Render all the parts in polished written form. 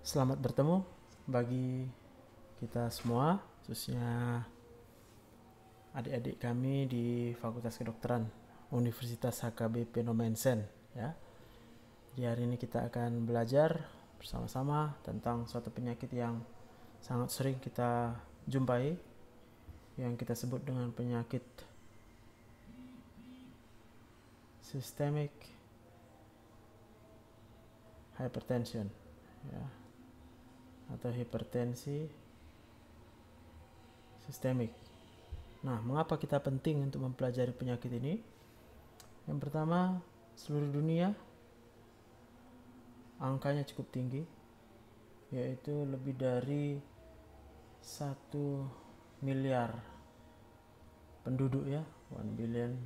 Selamat bertemu bagi kita semua, khususnya adik-adik kami di Fakultas Kedokteran Universitas HKBP Nomensen ya. Di hari ini kita akan belajar bersama-sama tentang suatu penyakit yang sangat sering kita jumpai, yang kita sebut dengan penyakit systemic hypertension ya, atau hipertensi sistemik. Nah, mengapa kita penting untuk mempelajari penyakit ini? Yang pertama, seluruh dunia angkanya cukup tinggi, yaitu lebih dari 1 miliar penduduk ya, 1 billion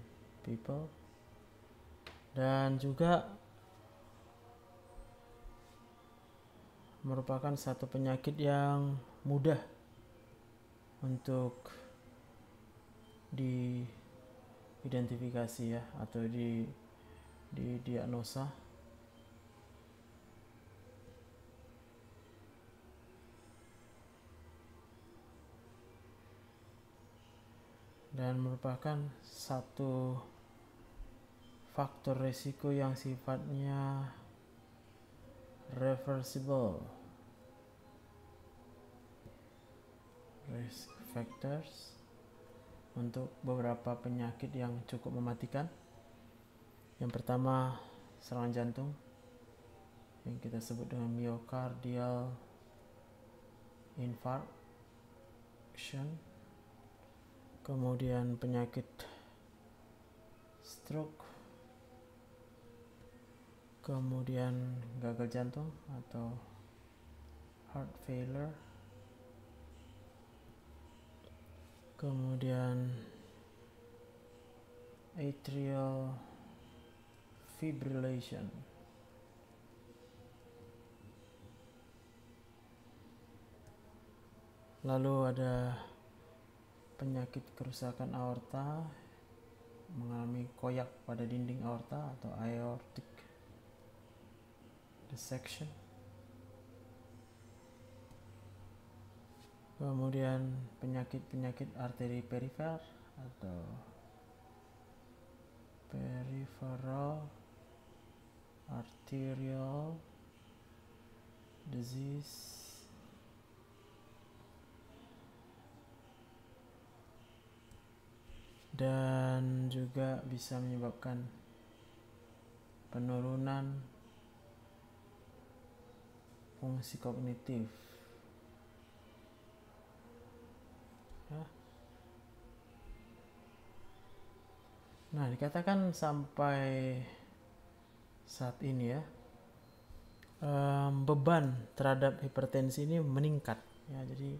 people. Dan juga merupakan satu penyakit yang mudah untuk diidentifikasi ya, atau didiagnosa. Dan merupakan satu faktor resiko yang sifatnya reversible risk factors untuk beberapa penyakit yang cukup mematikan. Yang pertama, serangan jantung yang kita sebut dengan myocardial infarction. Kemudian penyakit stroke, kemudian gagal jantung atau heart failure, kemudian atrial fibrillation, lalu ada penyakit kerusakan aorta, mengalami koyak pada dinding aorta atau aortic dissection. Kemudian penyakit-penyakit arteri perifer atau peripheral arterial disease. Dan juga bisa menyebabkan penurunan fungsi kognitif ya. Nah, dikatakan sampai saat ini ya, beban terhadap hipertensi ini meningkat ya. Jadi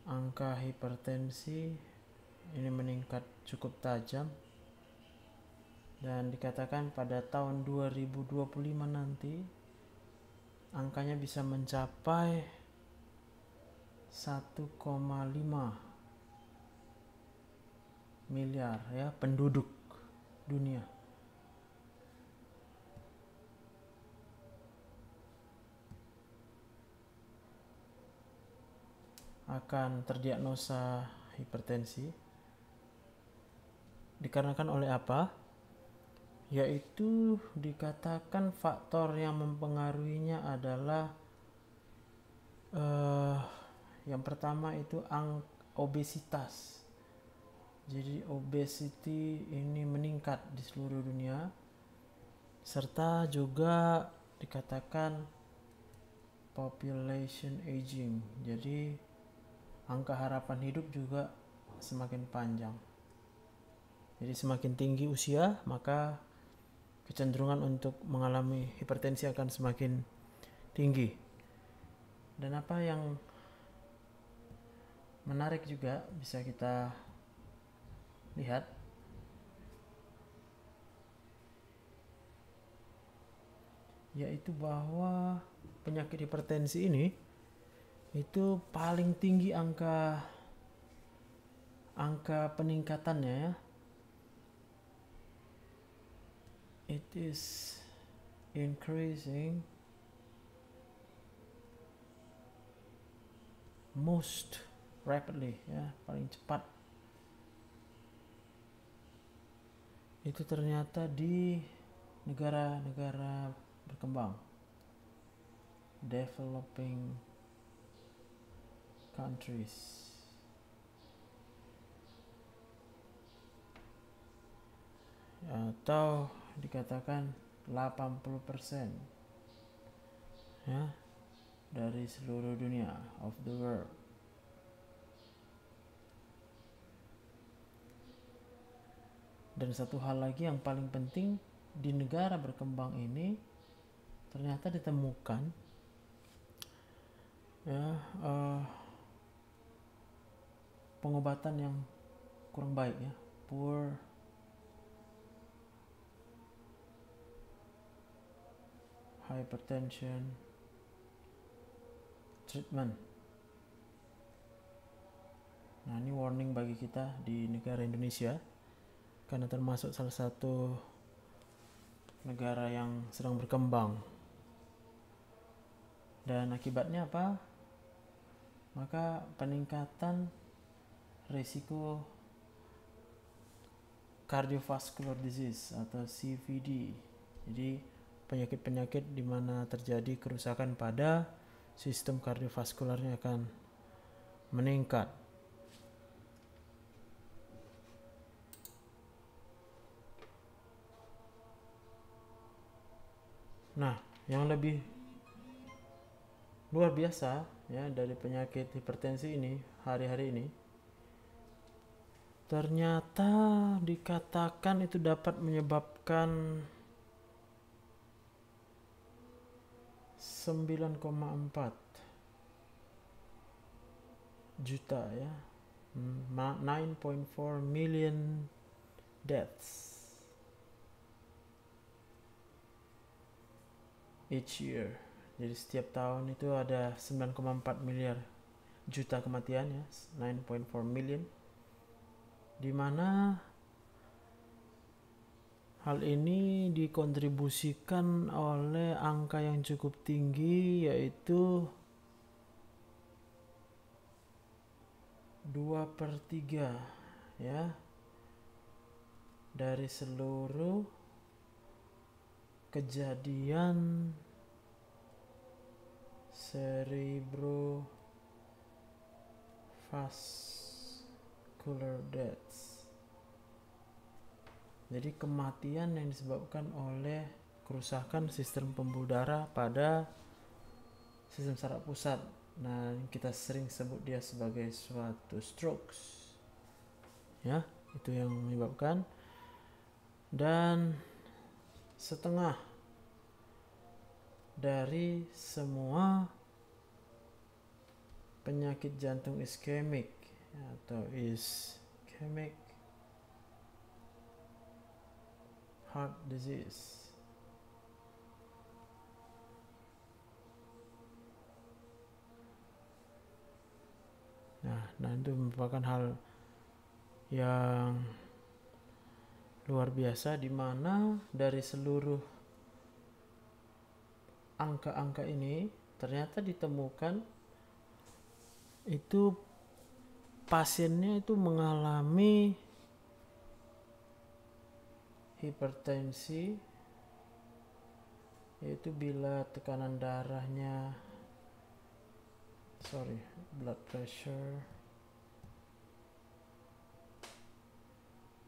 angka hipertensi ini meningkat cukup tajam, dan dikatakan pada tahun 2025 nanti angkanya bisa mencapai 1,5 miliar ya penduduk dunia. Akan terdiagnosa hipertensi. Dikarenakan oleh apa? Yaitu dikatakan faktor yang mempengaruhinya adalah yang pertama itu obesitas. Jadi obesity ini meningkat di seluruh dunia, serta juga dikatakan population aging. Jadi angka harapan hidup juga semakin panjang. Jadi semakin tinggi usia, maka kecenderungan untuk mengalami hipertensi akan semakin tinggi. Dan apa yang menarik juga bisa kita lihat, yaitu bahwa penyakit hipertensi ini itu paling tinggi angka peningkatannya ya. It is increasing most rapidly, ya, paling cepat itu ternyata di negara-negara berkembang, developing countries. Atau dikatakan 80% ya dari seluruh dunia, of the world. Dan satu hal lagi yang paling penting, di negara berkembang ini ternyata ditemukan ya pengobatan yang kurang baik, ya, poor hypertension treatment. Nah, ini warning bagi kita di negara Indonesia, karena termasuk salah satu negara yang sedang berkembang. Dan akibatnya apa? Maka peningkatan risiko cardiovascular disease atau CVD. Jadi penyakit-penyakit di mana terjadi kerusakan pada sistem kardiovaskularnya akan meningkat. Nah, yang lebih luar biasa ya dari penyakit hipertensi ini hari-hari ini, ternyata dikatakan itu dapat menyebabkan 9,4 juta ya, 9.4 million deaths each year. Jadi setiap tahun itu ada 9,4 miliar juta kematian, ya, 9.4 million, di mana hal ini dikontribusikan oleh angka yang cukup tinggi, yaitu 2/3 ya dari seluruh kejadian cerebrovascular deaths. Jadi kematian yang disebabkan oleh kerusakan sistem pembuluh darah pada sistem saraf pusat. Nah, kita sering sebut dia sebagai suatu strokes. Ya, itu yang menyebabkan. Dan setengah dari semua penyakit jantung iskemik atau ischemic heart disease nah itu merupakan hal yang luar biasa, di mana dari seluruh angka-angka ini ternyata ditemukan itu pasiennya itu mengalami hipertensi, yaitu bila tekanan darahnya blood pressure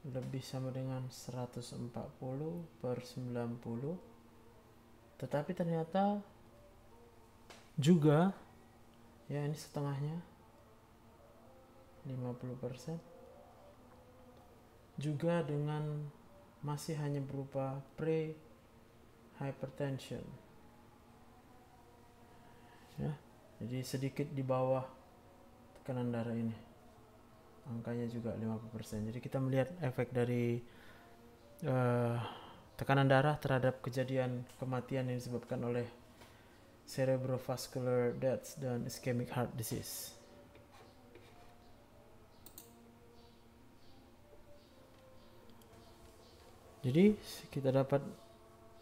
lebih sama dengan 140/90, tetapi ternyata juga ya ini setengahnya 50% juga dengan masih hanya berupa pre-hypertension ya, jadi sedikit di bawah tekanan darah ini, angkanya juga 50%. Jadi kita melihat efek dari tekanan darah terhadap kejadian kematian yang disebabkan oleh cerebrovascular deaths dan ischemic heart disease. Jadi kita dapat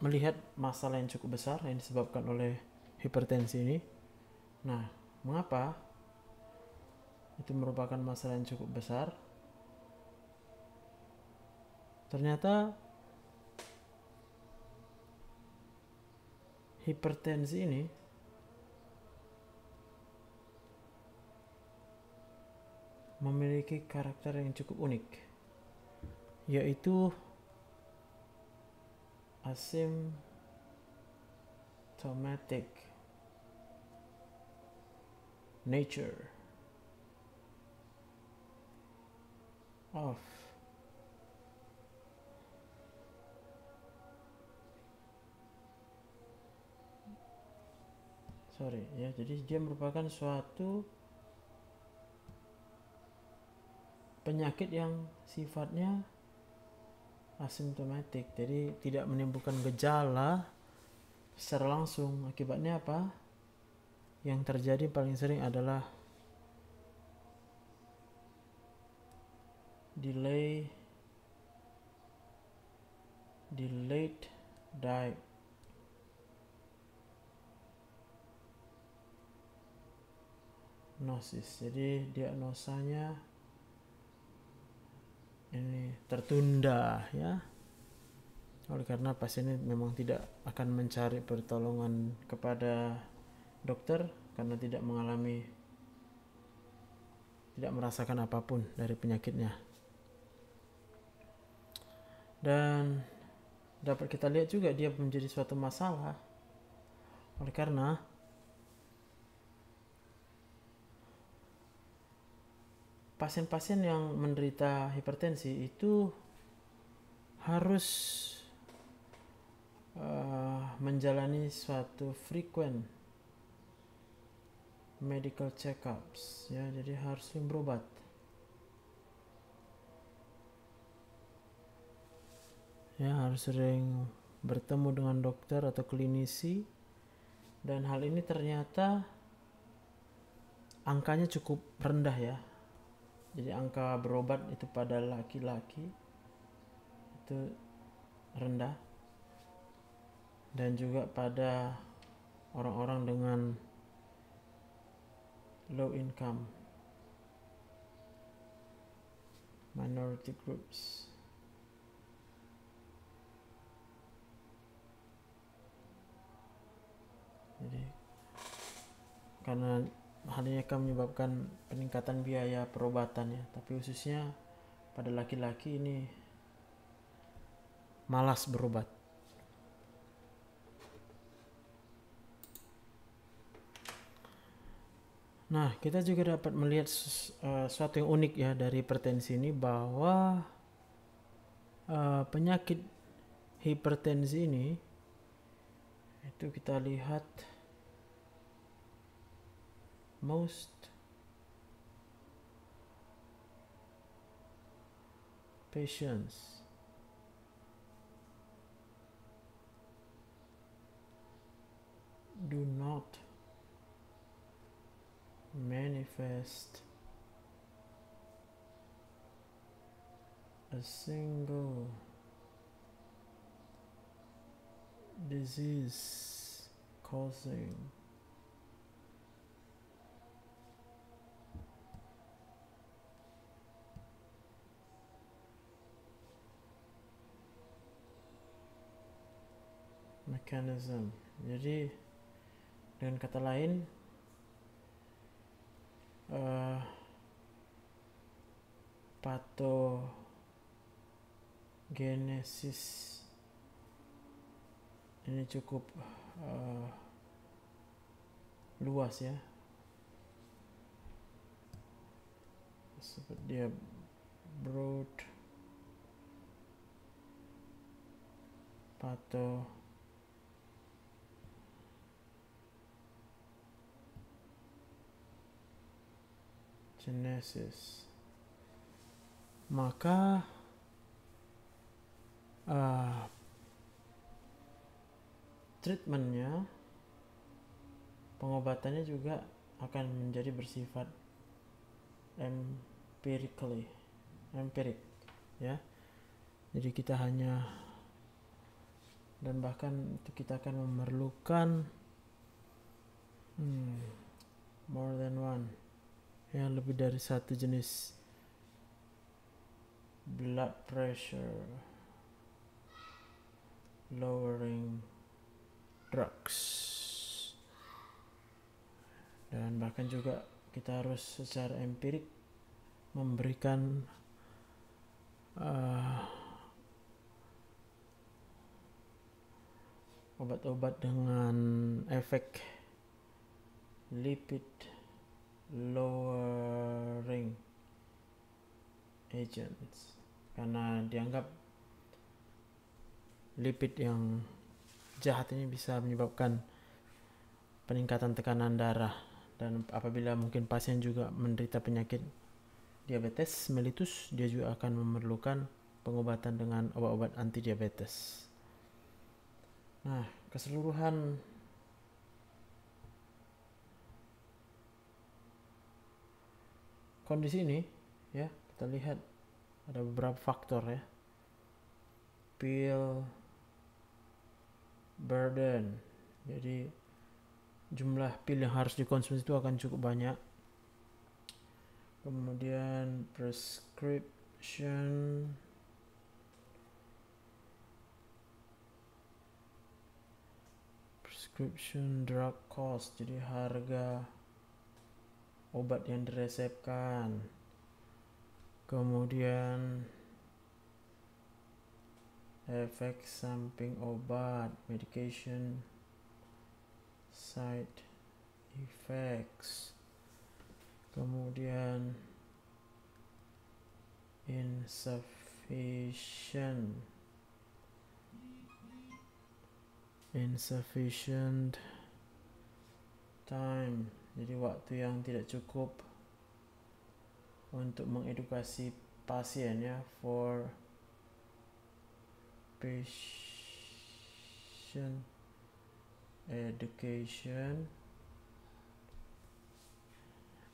melihat masalah yang cukup besar yang disebabkan oleh hipertensi ini. Nah, mengapa? itu merupakan masalah yang cukup besar. Ternyata hipertensi ini memiliki karakter yang cukup unik, yaitu asymptomatic nature of jadi dia merupakan suatu penyakit yang sifatnya asimptomatik, jadi tidak menimbulkan gejala secara langsung. Akibatnya apa? Yang terjadi paling sering adalah delayed diagnosis. Jadi diagnosanya ini tertunda ya, oleh karena pasien ini memang tidak akan mencari pertolongan kepada dokter karena tidak merasakan apapun dari penyakitnya. Dan dapat kita lihat juga dia menjadi suatu masalah oleh karena pasien-pasien yang menderita hipertensi itu harus menjalani suatu frequent medical check-ups ya, jadi harus sering berobat. Ya, harus sering bertemu dengan dokter atau klinisi, dan hal ini ternyata angkanya cukup rendah ya. Jadi angka berobat itu pada laki-laki itu rendah, dan juga pada orang-orang dengan low income, minority groups. Jadi karena hal ini akan menyebabkan peningkatan biaya perobatan ya, tapi khususnya pada laki-laki ini malas berobat. Nah, kita juga dapat melihat sesuatu yang unik ya dari hipertensi ini, bahwa penyakit hipertensi ini itu kita lihat most patients do not manifest a single disease causing mechanism. Jadi dengan kata lain, patogenesis ini cukup luas ya. Seperti dia broad pathogenesis. Maka treatmentnya, pengobatannya juga akan menjadi bersifat empirik ya. Jadi kita hanya, dan bahkan itu kita akan memerlukan more than one yang lebih dari satu jenis blood pressure lowering drugs, dan bahkan juga kita harus secara empirik memberikan obat-obat dengan efek lipid lowering agents, karena dianggap lipid yang jahat ini bisa menyebabkan peningkatan tekanan darah, dan apabila mungkin pasien juga menderita penyakit diabetes mellitus, dia juga akan memerlukan pengobatan dengan obat-obat anti diabetes. Nah, keseluruhan kondisi ini ya, kita lihat ada beberapa faktor ya. Pill burden, jadi jumlah pil yang harus dikonsumsi itu akan cukup banyak. Kemudian prescription drug cost, jadi harga obat yang diresepkan. Kemudian efek samping obat, medication side effects. Kemudian insufficient time, jadi waktu yang tidak cukup untuk mengedukasi pasien ya, for patient education.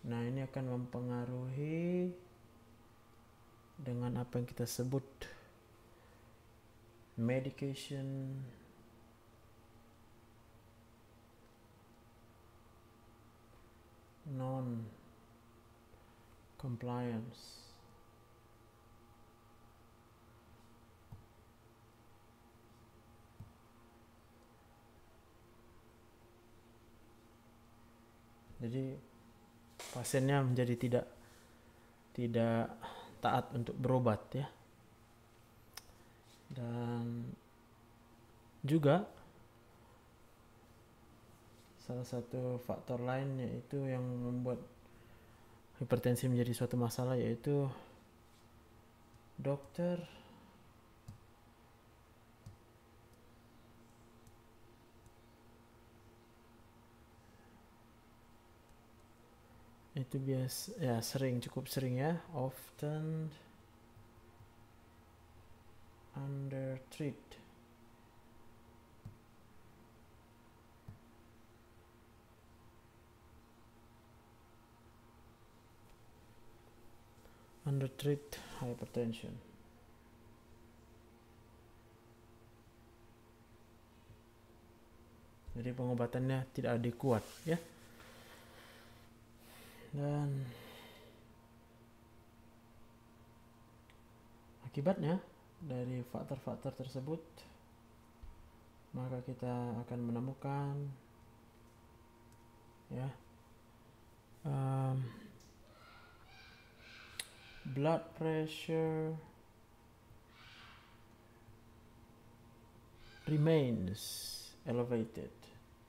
Nah, ini akan mempengaruhi dengan apa yang kita sebut medication non-compliance. Jadi pasiennya menjadi tidak taat untuk berobat ya. Dan juga salah satu faktor lain yaitu yang membuat hipertensi menjadi suatu masalah, yaitu dokter itu cukup sering ya, often undertreat. Undertreat hypertension. Jadi pengobatannya tidak adekuat ya. Dan akibatnya dari faktor-faktor tersebut, maka kita akan menemukan ya blood pressure remains elevated.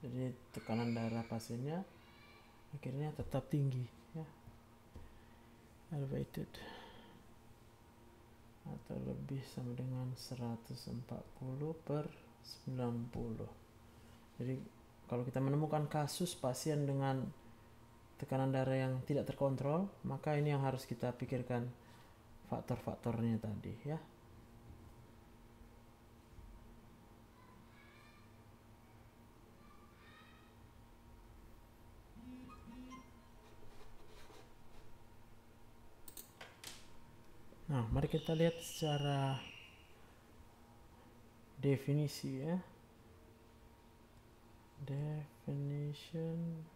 Jadi tekanan darah pasiennya akhirnya tetap tinggi ya, elevated, atau lebih sama dengan 140/90. Jadi kalau kita menemukan kasus pasien dengan tekanan darah yang tidak terkontrol, maka ini yang harus kita pikirkan faktor-faktornya tadi ya. Nah, mari kita lihat secara definisi ya. Definition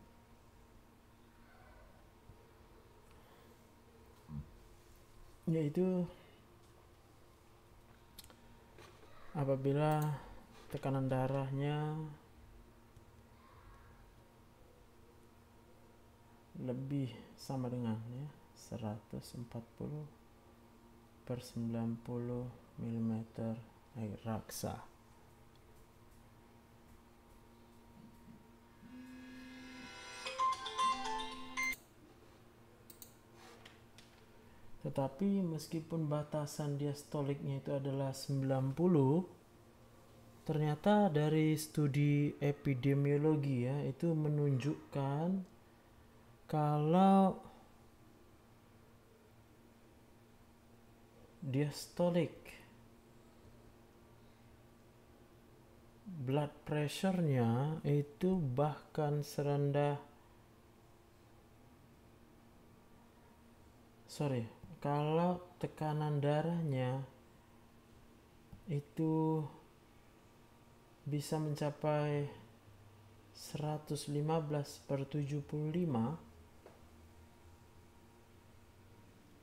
yaitu apabila tekanan darahnya lebih sama dengan 140/90 mm air raksa. Tetapi meskipun batasan diastoliknya itu adalah 90, ternyata dari studi epidemiologi ya itu menunjukkan kalau diastolik blood pressure-nya itu bahkan kalau tekanan darahnya itu bisa mencapai 115/75,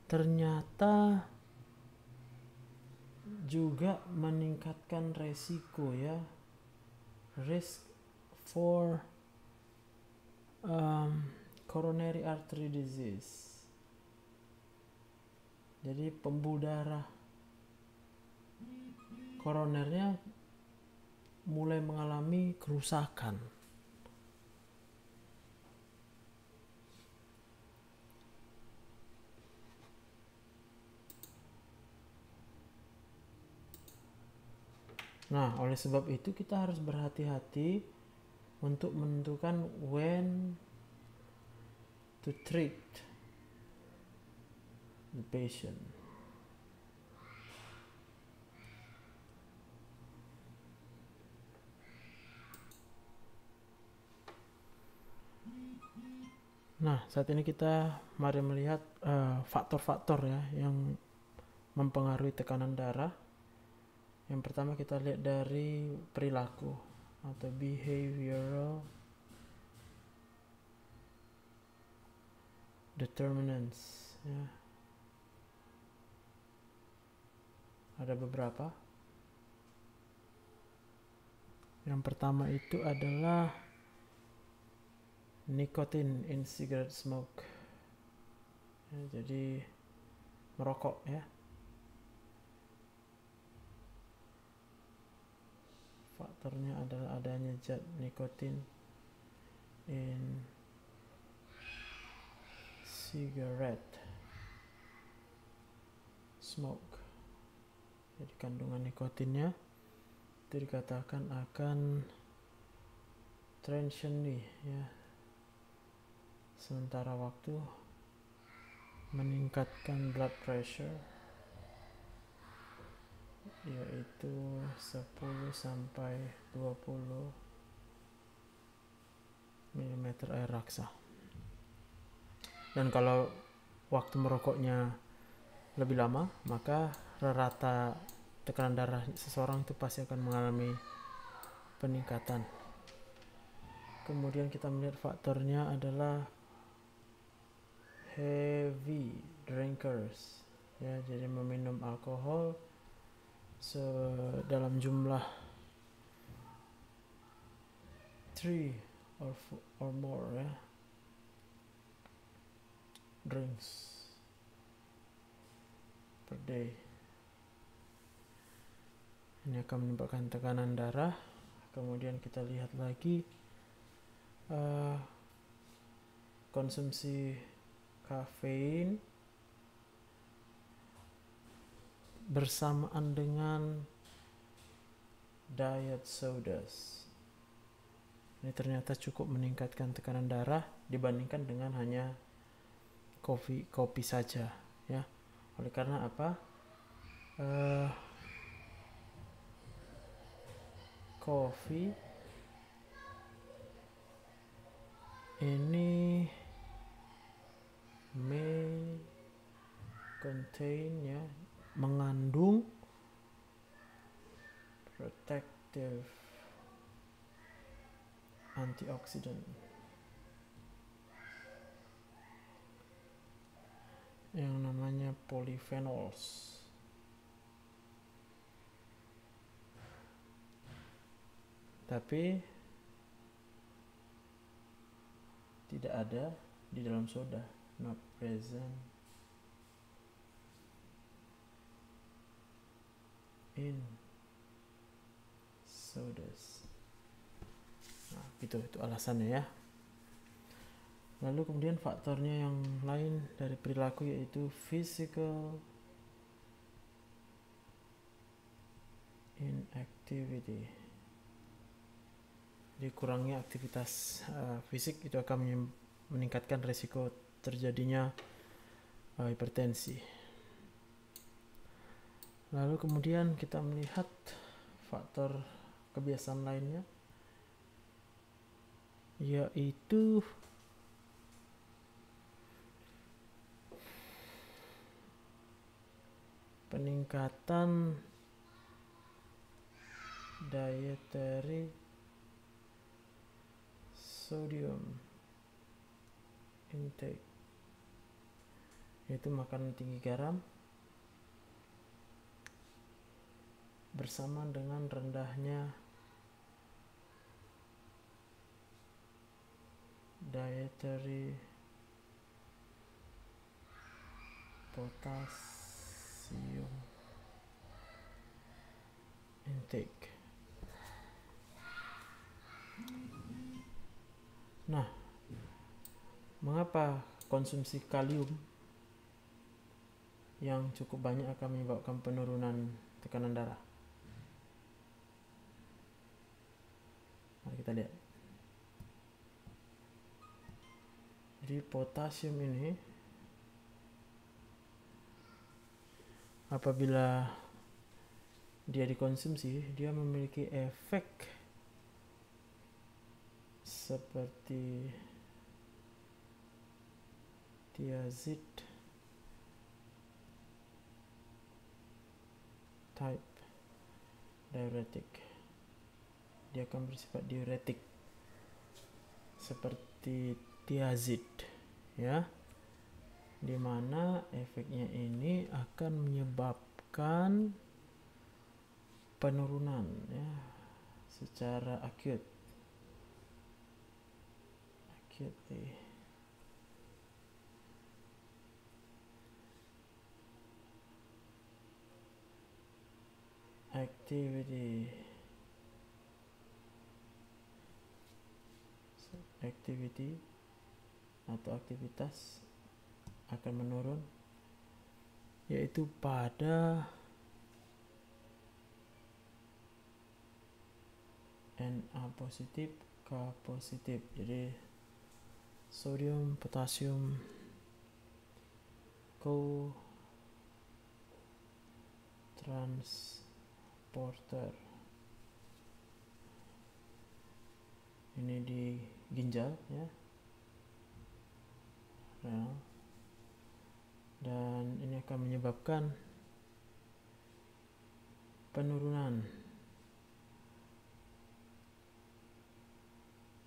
ternyata juga meningkatkan resiko ya, risk for coronary artery disease. Jadi pembuluh darah koronernya mulai mengalami kerusakan. Nah, oleh sebab itu kita harus berhati-hati untuk menentukan when to treat the patient. Nah, saat ini kita mari melihat faktor-faktor ya yang mempengaruhi tekanan darah. Yang pertama kita lihat dari perilaku atau behavioral determinants ya. Ada beberapa. Yang pertama itu adalah nikotin in cigarette smoke ya, jadi merokok ya. Faktornya adalah adanya zat nikotin in cigarette smoke. Jadi kandungan nikotinnya itu dikatakan akan transiently ya, sementara waktu meningkatkan blood pressure yaitu 10/20 mm air raksa. Dan kalau waktu merokoknya lebih lama, maka rata tekanan darah seseorang itu pasti akan mengalami peningkatan. Kemudian kita melihat faktornya adalah heavy drinkers ya, jadi meminum alkohol dalam jumlah 3 or more ya drinks per day. Ini akan menyebabkan tekanan darah. Kemudian kita lihat lagi konsumsi kafein bersamaan dengan diet sodas. Ini ternyata cukup meningkatkan tekanan darah dibandingkan dengan hanya kopi saja ya. Oleh karena apa? Kopi ini may contain ya, mengandung protective antioksidan yang namanya polyphenols. Tapi tidak ada di dalam soda, not present in sodas. Nah, itu alasannya ya. Lalu kemudian faktornya yang lain dari perilaku yaitu physical inactivity. Jadi kurangnya aktivitas fisik itu akan meningkatkan risiko terjadinya hipertensi. Lalu kemudian kita melihat faktor kebiasaan lainnya yaitu peningkatan dietary sodium intake, yaitu makanan tinggi garam bersama dengan rendahnya dietary potassium intake. Nah, mengapa konsumsi kalium yang cukup banyak akan menyebabkan penurunan tekanan darah? Mari kita lihat. Jadi potasium ini apabila dia dikonsumsi, dia memiliki efek seperti thiazide type diuretic. Dia akan bersifat diuretik seperti thiazide ya, dimana efeknya ini akan menyebabkan penurunan ya secara acute activity atau aktivitas akan menurun, yaitu pada Na positif, K positif. Jadi sodium potasium co-transporter ini di ginjal ya, dan ini akan menyebabkan penurunan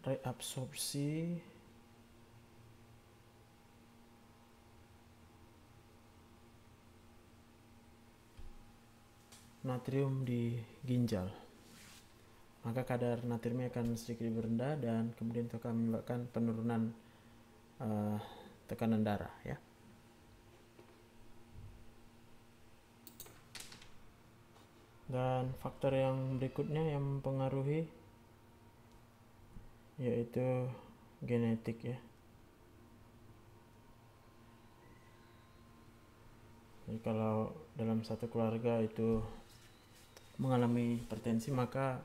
reabsorpsi natrium di ginjal. Maka kadar natriumnya akan sedikit rendah dan kemudian itu akan menyebabkan penurunan tekanan darah ya. Dan faktor yang berikutnya yang mempengaruhi yaitu genetik ya. Jadi kalau dalam satu keluarga itu mengalami hipertensi, maka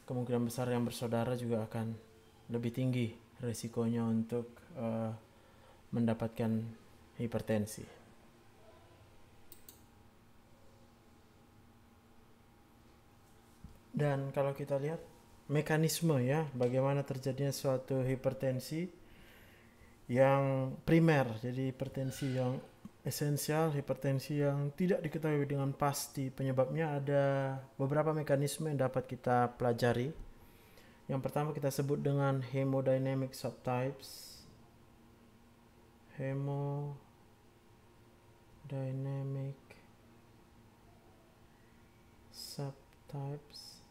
kemungkinan besar yang bersaudara juga akan lebih tinggi resikonya untuk mendapatkan hipertensi. Dan kalau kita lihat mekanisme ya, bagaimana terjadinya suatu hipertensi yang primer, jadi hipertensi yang esensial, hipertensi yang tidak diketahui dengan pasti penyebabnya, ada beberapa mekanisme yang dapat kita pelajari. Yang pertama kita sebut dengan hemodynamic subtypes. Hemodynamic dynamic subtypes.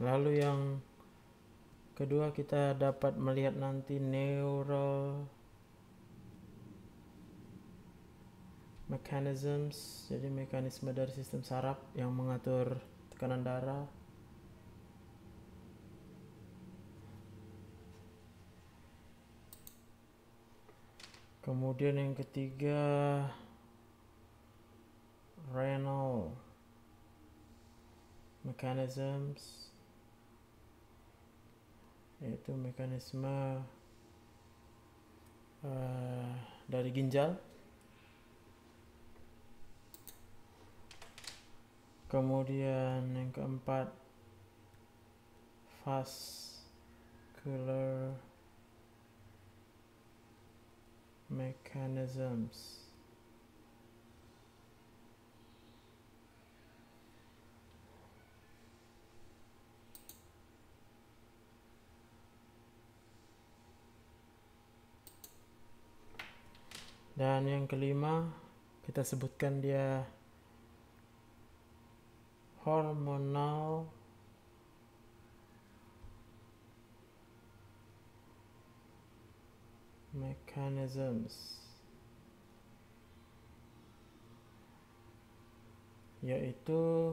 Lalu yang kedua kita dapat melihat nanti neural mechanisms, jadi mekanisme dari sistem saraf yang mengatur tekanan darah. Kemudian yang ketiga renal mechanisms, yaitu mekanisme dari ginjal. Kemudian yang keempat vascular mechanisms, dan yang kelima kita sebutkan dia hormonal mechanisms, yaitu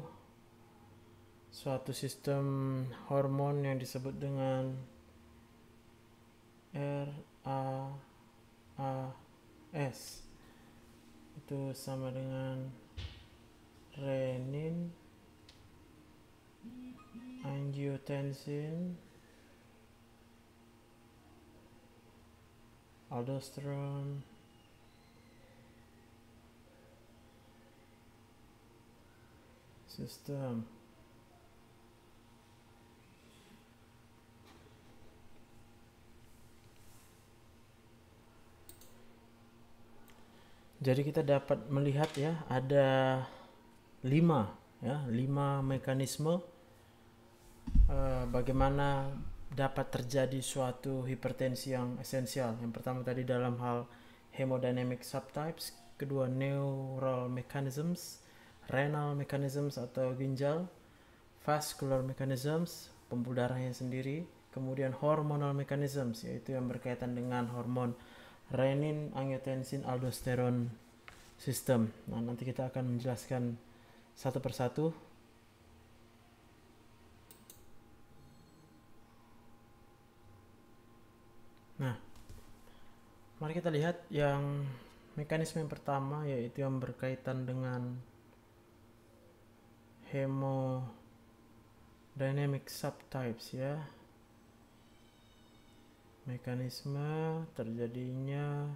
suatu sistem hormon yang disebut dengan RAAS, itu sama dengan renin, angiotensin, aldosterone, system. Jadi kita dapat melihat ya ada 5 mekanisme bagaimana dapat terjadi suatu hipertensi yang esensial. Yang pertama tadi dalam hal hemodynamic subtypes, kedua neural mechanisms, renal mechanisms atau ginjal, vascular mechanisms, pembuluh darahnya sendiri, kemudian hormonal mechanisms, yaitu yang berkaitan dengan hormon renin, angiotensin, aldosteron system. Nah, nanti kita akan menjelaskan satu persatu. Nah, mari kita lihat yang mekanisme yang pertama, yaitu yang berkaitan dengan hemodynamic subtypes ya. Mekanisme terjadinya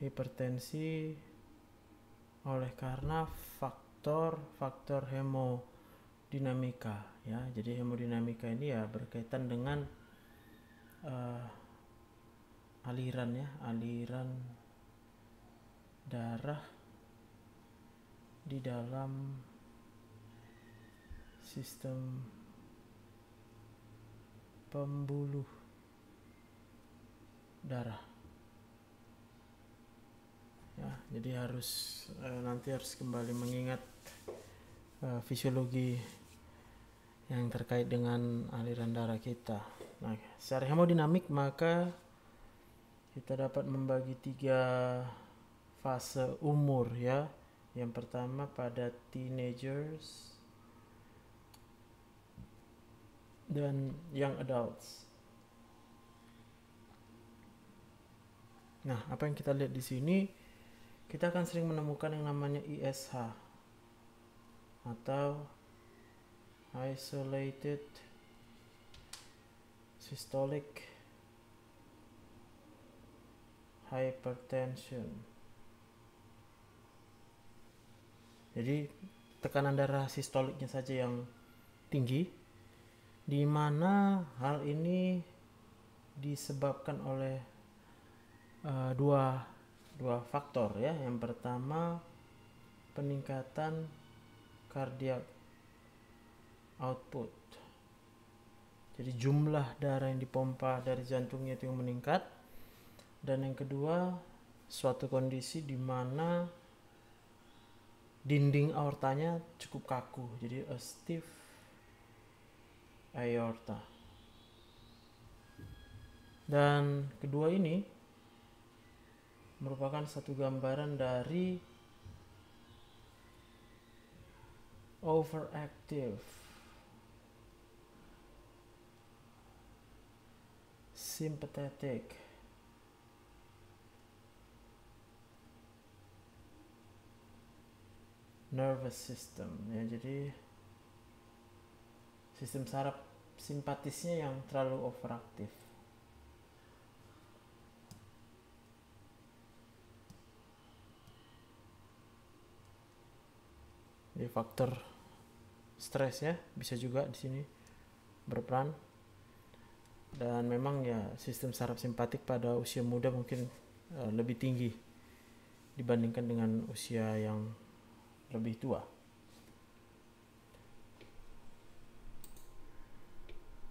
hipertensi oleh karena faktor hemodinamika ya. Jadi hemodinamika ini ya berkaitan dengan aliran darah di dalam sistem pembuluh darah ya. Jadi nanti harus kembali mengingat fisiologi yang terkait dengan aliran darah kita. Nah, secara hemodinamik maka kita dapat membagi 3 fase umur ya. Yang pertama pada teenagers dan young adults. Nah, apa yang kita lihat di sini, kita akan sering menemukan yang namanya ISH atau isolated systolic hypertension. Jadi tekanan darah sistoliknya saja yang tinggi, di mana hal ini disebabkan oleh dua faktor ya. Yang pertama peningkatan cardiac output. Jadi jumlah darah yang dipompa dari jantungnya itu yang meningkat. Dan yang kedua, suatu kondisi di mana dinding aortanya cukup kaku, jadi a stiff aorta. Dan kedua ini merupakan satu gambaran dari overactive sympathetic nervous system ya, jadi sistem saraf simpatisnya yang terlalu overaktif. Jadi faktor stres ya bisa juga di sini berperan. Dan memang ya sistem saraf simpatik pada usia muda mungkin lebih tinggi dibandingkan dengan usia yang lebih tua.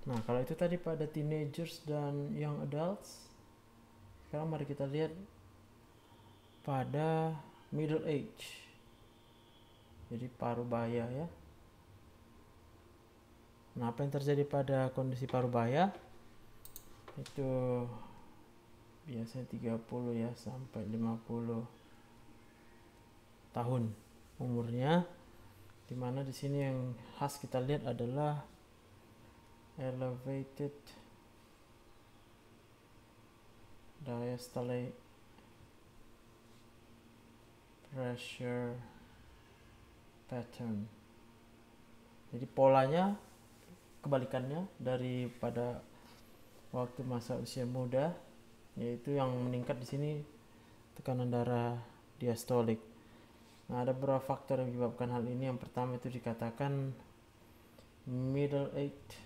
Nah, kalau itu tadi pada teenagers dan young adults. Sekarang mari kita lihat pada middle age. Jadi parubaya ya. Nah, apa yang terjadi pada kondisi parubaya? Itu biasanya 30 ya sampai 50 tahun umurnya. Dimana di sini yang khas kita lihat adalah elevated diastolic pressure pattern. Jadi polanya kebalikannya daripada waktu masa usia muda, yaitu yang meningkat di sini tekanan darah diastolik. Nah, ada beberapa faktor yang menyebabkan hal ini. Yang pertama itu dikatakan middle age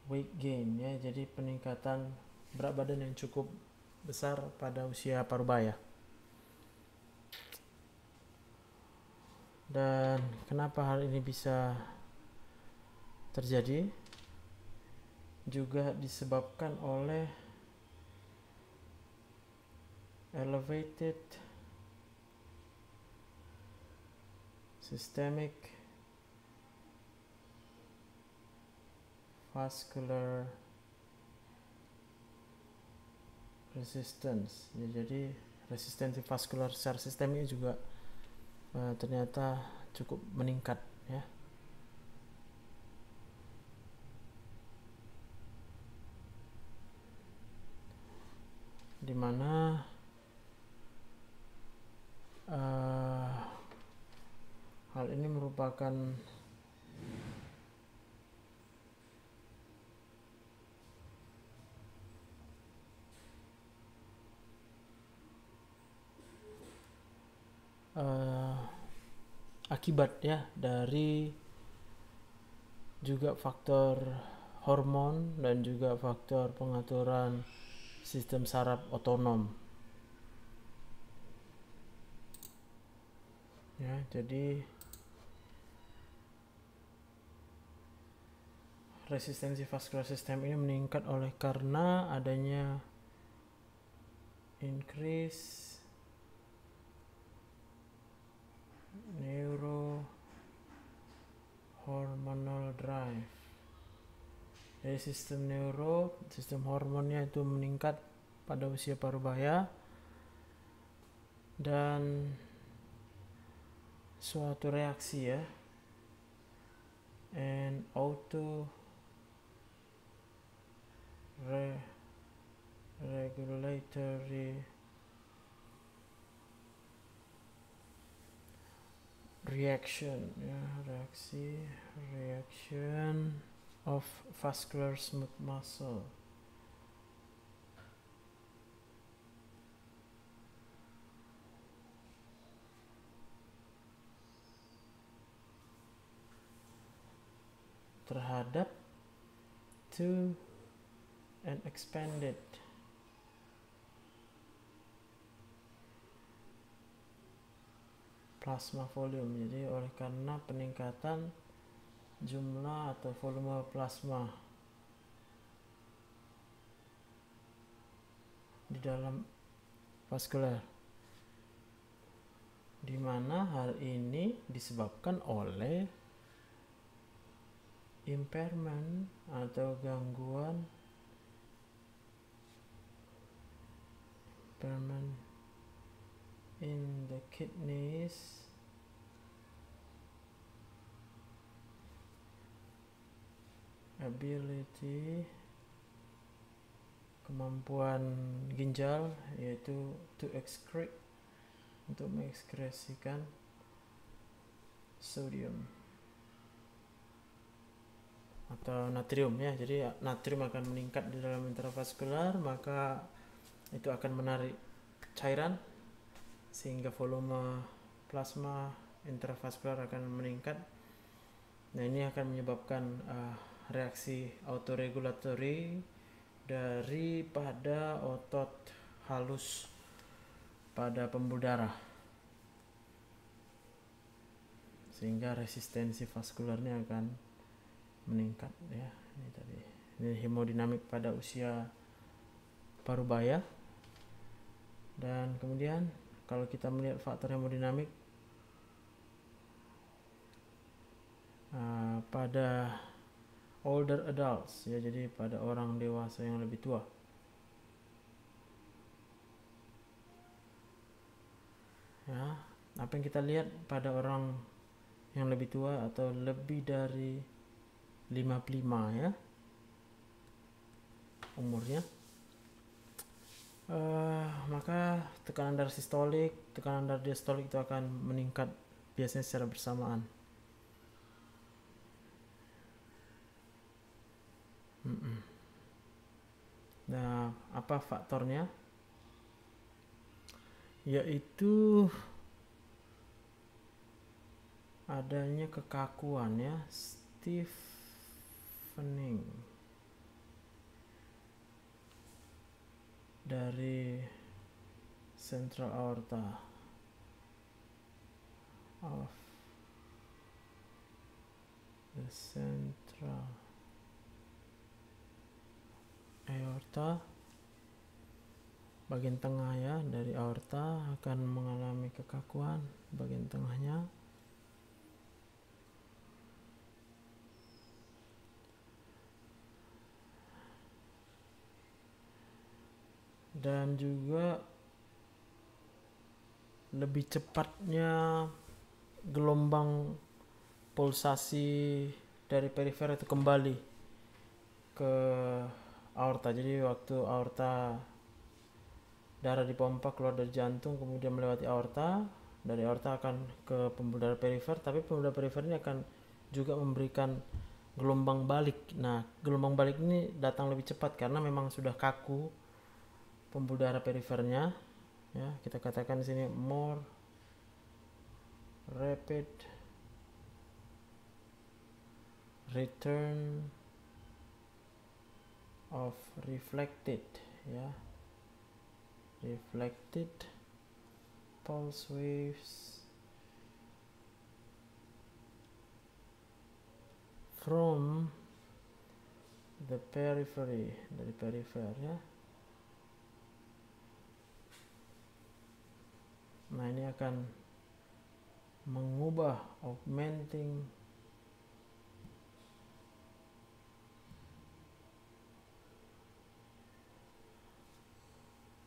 weight gain ya, jadi peningkatan berat badan yang cukup besar pada usia parubaya. Dan kenapa hal ini bisa terjadi? Juga disebabkan oleh elevated systemic vascular resistance ya, jadi resistensi vaskular secara sistemik juga ternyata cukup meningkat ya. Dimana hal ini merupakan akibat ya dari juga faktor hormon dan juga faktor pengaturan sistem saraf otonom ya. Jadi resistensi vaskular sistem ini meningkat oleh karena adanya increase neurohormonal drive. Jadi sistem hormonnya itu meningkat pada usia parubaya, dan suatu reaksi ya, and auto regulatory reaction ya, reaction of vascular smooth muscle terhadap to and expanded plasma volume. Jadi oleh karena peningkatan jumlah atau volume plasma di dalam vaskuler, di mana hal ini disebabkan oleh impairment atau gangguan in the kidneys ability, kemampuan ginjal, yaitu to excrete, untuk mengekskresikan sodium atau natrium ya. Jadi natrium akan meningkat di dalam intravaskular, maka itu akan menarik cairan sehingga volume plasma intravaskular akan meningkat. Nah, ini akan menyebabkan reaksi autoregulatory daripada otot halus pada pembuluh darah, sehingga resistensi vaskularnya akan meningkat ya. Ini tadi, ini hemodinamik pada usia parubaya. Dan kemudian kalau kita melihat faktor hemodinamik pada older adults ya, jadi pada orang dewasa yang lebih tua. Ya, apa yang kita lihat pada orang yang lebih tua atau lebih dari 55 ya umurnya, maka tekanan darah sistolik, tekanan darah diastolik itu akan meningkat biasanya secara bersamaan. Nah, apa faktornya? Yaitu adanya kekakuan ya, stiffening dari central aorta of the central aorta, bagian tengah ya dari aorta akan mengalami kekakuan bagian tengahnya. Dan juga lebih cepatnya gelombang pulsasi dari perifer itu kembali ke aorta. Jadi waktu aorta, darah dipompa keluar dari jantung kemudian melewati aorta, dari aorta akan ke pembuluh darah perifer, tapi pembuluh darah perifer ini akan juga memberikan gelombang balik. Nah, gelombang balik ini datang lebih cepat karena memang sudah kaku pembuluh darah perifernya ya. Kita katakan di sini more rapid return of reflected ya, reflected pulse waves from the periphery, dari perifer ya. Nah, ini akan mengubah augmenting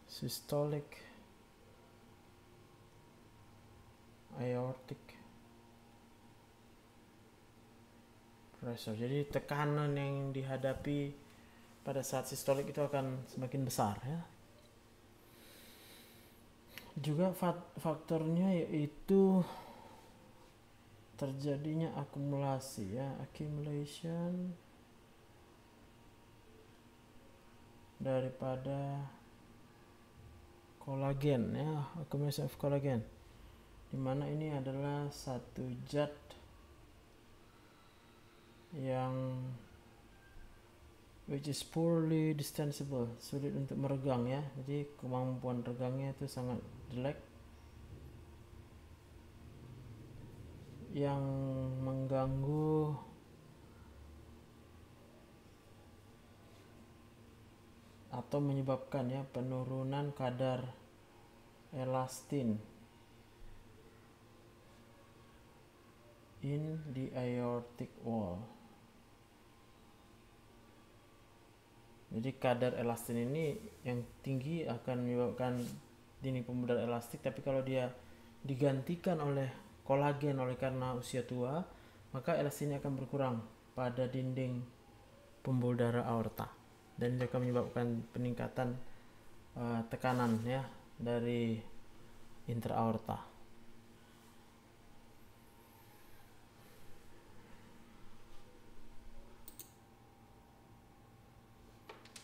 systolic aortic pressure. Jadi tekanan yang dihadapi pada saat sistolik itu akan semakin besar ya. Juga faktornya yaitu terjadinya akumulasi ya, accumulation daripada kolagen ya, accumulation of kolagen, dimana ini adalah satu zat yang which is poorly distensible, sulit untuk meregang ya. Jadi kemampuan regangnya itu sangat jelek, yang mengganggu atau menyebabkan ya penurunan kadar elastin in the aortic wall. Jadi kadar elastin ini yang tinggi akan menyebabkan dinding pembuluh darah elastik, tapi kalau dia digantikan oleh kolagen oleh karena usia tua, maka elastinnya akan berkurang pada dinding pembuluh darah aorta, dan itu akan menyebabkan peningkatan tekanan ya dari intra-aorta.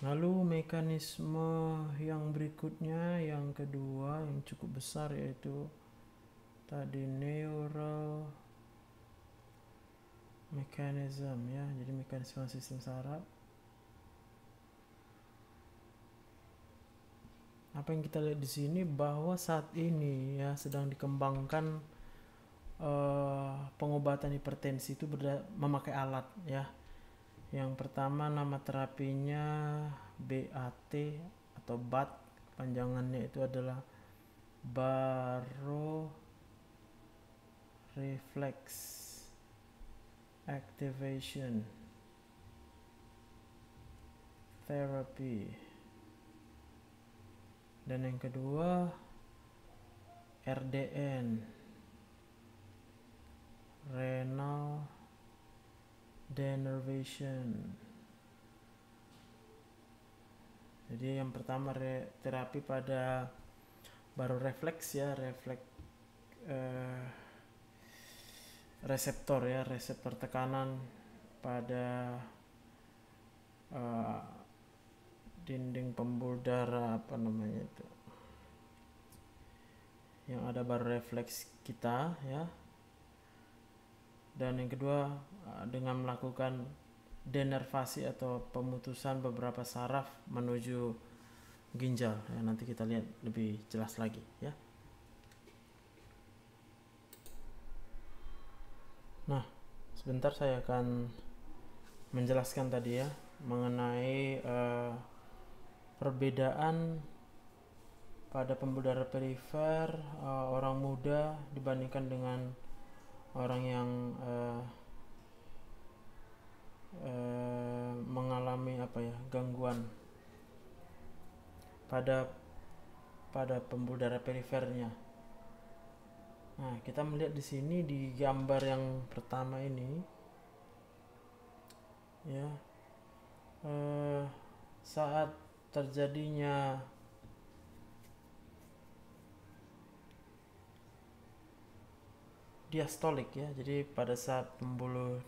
Lalu mekanisme yang berikutnya, yang kedua, yang cukup besar, yaitu tadi neural mechanism ya, jadi mekanisme sistem saraf. Apa yang kita lihat di sini bahwa saat ini ya sedang dikembangkan pengobatan hipertensi itu memakai alat ya. Yang pertama nama terapinya BAT atau BAT, panjangannya itu adalah Baroreflex Activation Therapy. Dan yang kedua RDN, Renal Denervation. Jadi yang pertama terapi pada barorefleks ya, reseptor ya, reseptor tekanan pada dinding pembuluh darah, apa namanya itu, yang ada barorefleks kita ya. Dan yang kedua dengan melakukan denervasi atau pemutusan beberapa saraf menuju ginjal ya, nanti kita lihat lebih jelas lagi ya. Nah, sebentar saya akan menjelaskan tadi ya mengenai perbedaan pada pembuluh darah perifer orang muda dibandingkan dengan orang yang mengalami gangguan pada pembuluh darah perifernya. Nah, kita melihat di sini di gambar yang pertama ini ya, saat terjadinya diastolik ya, jadi pada saat pembuluh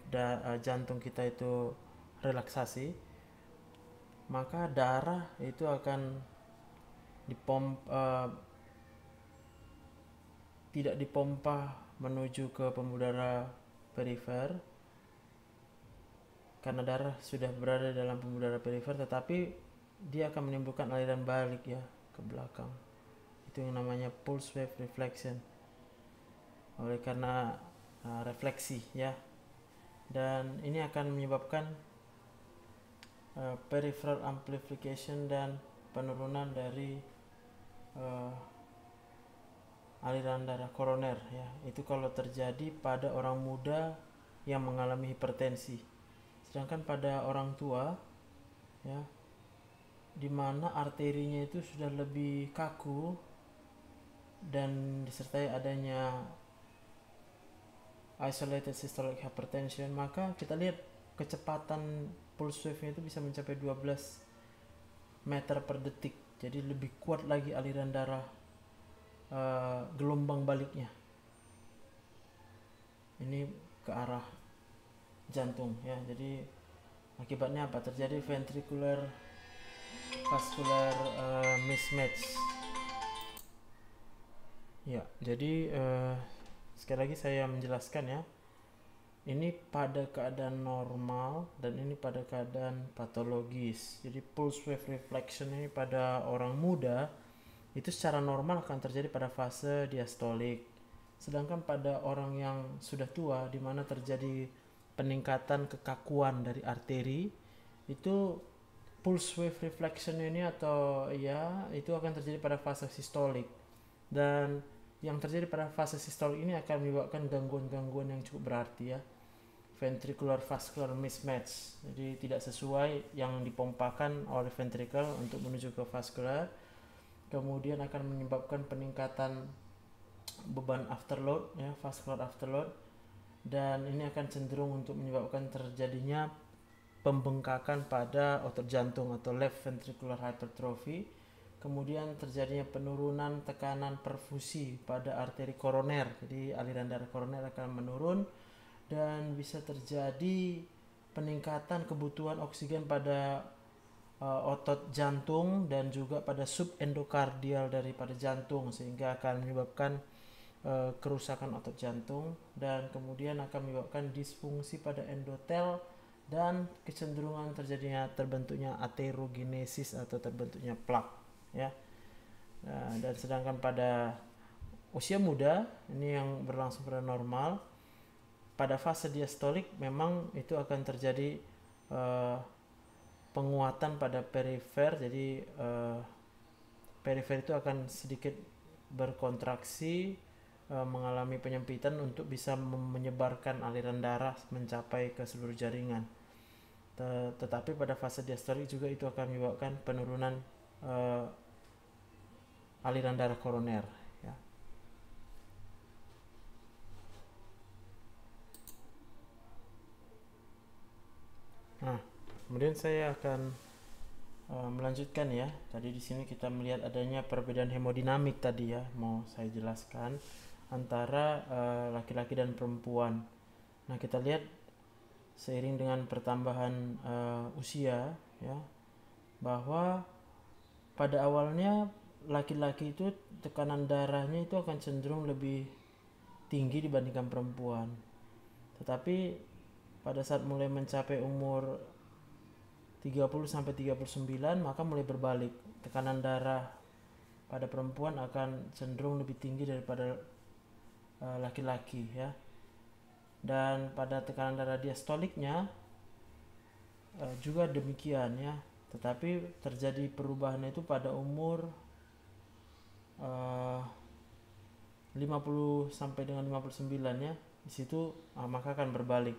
jantung kita itu relaksasi, maka darah itu akan tidak dipompa menuju ke pembuluh darah perifer karena darah sudah berada dalam pembuluh darah perifer, tetapi dia akan menimbulkan aliran balik ya ke belakang. Itu yang namanya pulse wave reflection, oleh karena refleksi ya, dan ini akan menyebabkan peripheral amplification dan penurunan dari aliran darah koroner ya. Itu kalau terjadi pada orang muda yang mengalami hipertensi. Sedangkan pada orang tua ya, di mana arterinya itu sudah lebih kaku dan disertai adanya isolated systolic hypertension, maka kita lihat kecepatan pulse wave-nya itu bisa mencapai 12 meter per detik. Jadi lebih kuat lagi aliran darah gelombang baliknya. Ini ke arah jantung ya. Jadi akibatnya apa? Terjadi ventricular vascular mismatch. Ya, jadi sekali lagi saya menjelaskan ya. Ini pada keadaan normal dan ini pada keadaan patologis. Jadi pulse wave reflection ini pada orang muda itu secara normal akan terjadi pada fase diastolik. Sedangkan pada orang yang sudah tua, di mana terjadi peningkatan kekakuan dari arteri, itu pulse wave reflection ini atau ya itu akan terjadi pada fase sistolik, dan yang terjadi pada fase sistolik ini akan menyebabkan gangguan-gangguan yang cukup berarti ya, ventricular vascular mismatch, jadi tidak sesuai yang dipompakan oleh ventricle untuk menuju ke vascular, kemudian akan menyebabkan peningkatan beban afterload ya, vascular afterload, dan ini akan cenderung untuk menyebabkan terjadinya pembengkakan pada otot jantung atau left ventricular hypertrophy, kemudian terjadinya penurunan tekanan perfusi pada arteri koroner, jadi aliran darah koroner akan menurun, dan bisa terjadi peningkatan kebutuhan oksigen pada otot jantung dan juga pada subendokardial daripada jantung, sehingga akan menyebabkan kerusakan otot jantung, dan kemudian akan menyebabkan disfungsi pada endotel dan kecenderungan terbentuknya atherogenesis atau terbentuknya plak ya. Dan sedangkan pada usia muda ini yang berlangsung pada normal, pada fase diastolik memang itu akan terjadi penguatan pada perifer, jadi perifer itu akan sedikit berkontraksi, mengalami penyempitan untuk bisa menyebarkan aliran darah mencapai ke seluruh jaringan. Tetapi pada fase diastolik juga itu akan menyebabkan penurunan aliran darah koroner ya. Nah, kemudian saya akan melanjutkan ya. Tadi di sini kita melihat adanya perbedaan hemodinamik tadi ya, mau saya jelaskan antara laki-laki dan perempuan. Nah, kita lihat seiring dengan pertambahan usia ya, bahwa pada awalnya laki-laki itu tekanan darahnya itu akan cenderung lebih tinggi dibandingkan perempuan. Tetapi pada saat mulai mencapai umur 30 sampai 39 maka mulai berbalik. Tekanan darah pada perempuan akan cenderung lebih tinggi daripada laki-laki ya. Dan pada tekanan darah diastoliknya juga demikian ya. Tetapi terjadi perubahan itu pada umur 50 sampai dengan 59 ya. Di situ maka akan berbalik.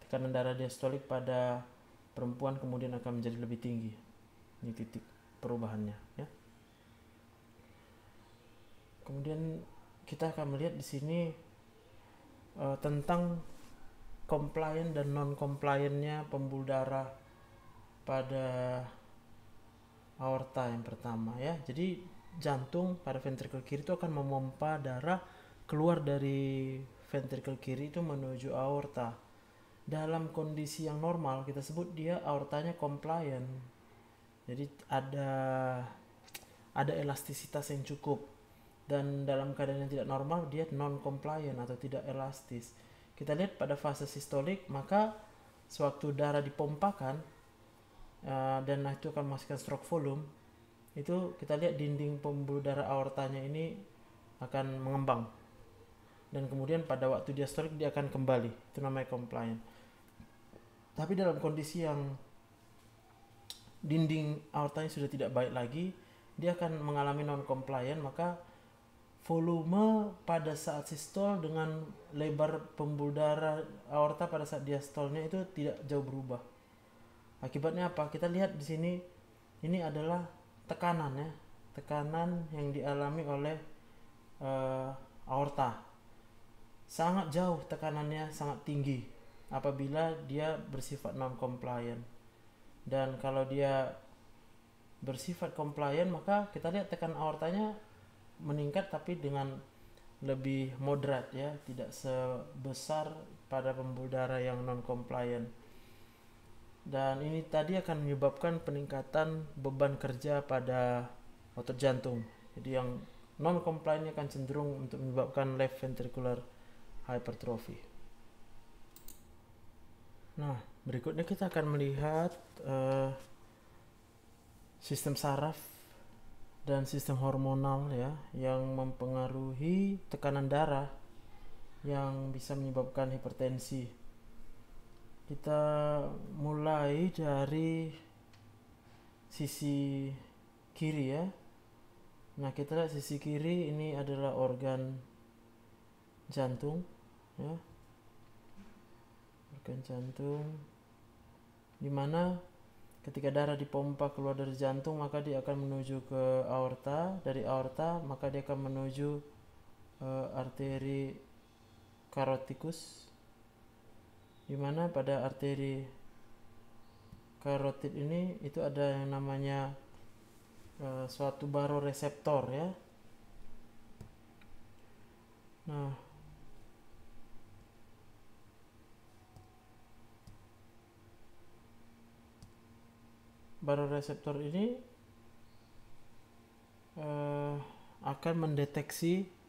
Tekanan darah diastolik pada perempuan kemudian akan menjadi lebih tinggi. Ini titik perubahannya ya. Kemudian kita akan melihat di sini tentang compliant dan non compliantnya pembuluh darah pada aorta yang pertama ya. Jadi jantung pada ventricle kiri itu akan memompa darah keluar dari ventricle kiri itu menuju aorta. Dalam kondisi yang normal kita sebut dia aortanya compliant. Jadi ada elastisitas yang cukup. Dan dalam keadaan yang tidak normal dia non compliant atau tidak elastis. Kita lihat pada fase sistolik, maka sewaktu darah dipompakan dan itu akan menghasilkan stroke volume, itu kita lihat dinding pembuluh darah aortanya ini akan mengembang, dan kemudian pada waktu diastolik dia akan kembali, itu namanya compliant. Tapi dalam kondisi yang dinding aortanya sudah tidak baik lagi, dia akan mengalami non compliant, maka volume pada saat sistol dengan lebar pembuluh darah aorta pada saat diastolnya itu tidak jauh berubah. Akibatnya apa? Kita lihat di sini, ini adalah tekanan ya, tekanan yang dialami oleh aorta. Sangat jauh tekanannya, sangat tinggi apabila dia bersifat non compliant. Dan kalau dia bersifat compliant, maka kita lihat tekanan aortanya meningkat tapi dengan lebih moderat ya, tidak sebesar pada pembuluh darah yang non compliant. Dan ini tadi akan menyebabkan peningkatan beban kerja pada otot jantung. Jadi yang non compliant akan cenderung untuk menyebabkan left ventricular hypertrophy. Nah, berikutnya kita akan melihat sistem saraf dan sistem hormonal ya, yang mempengaruhi tekanan darah yang bisa menyebabkan hipertensi. Kita mulai dari sisi kiri ya. Nah, kita lihat sisi kiri ini adalah organ jantung ya. Organ jantung dimana ketika darah dipompa keluar dari jantung maka dia akan menuju ke aorta, dari aorta maka dia akan menuju arteri karotikus, dimana pada arteri karotid ini itu ada yang namanya suatu baroreseptor ya. Nah, baroreseptor ini akan mendeteksi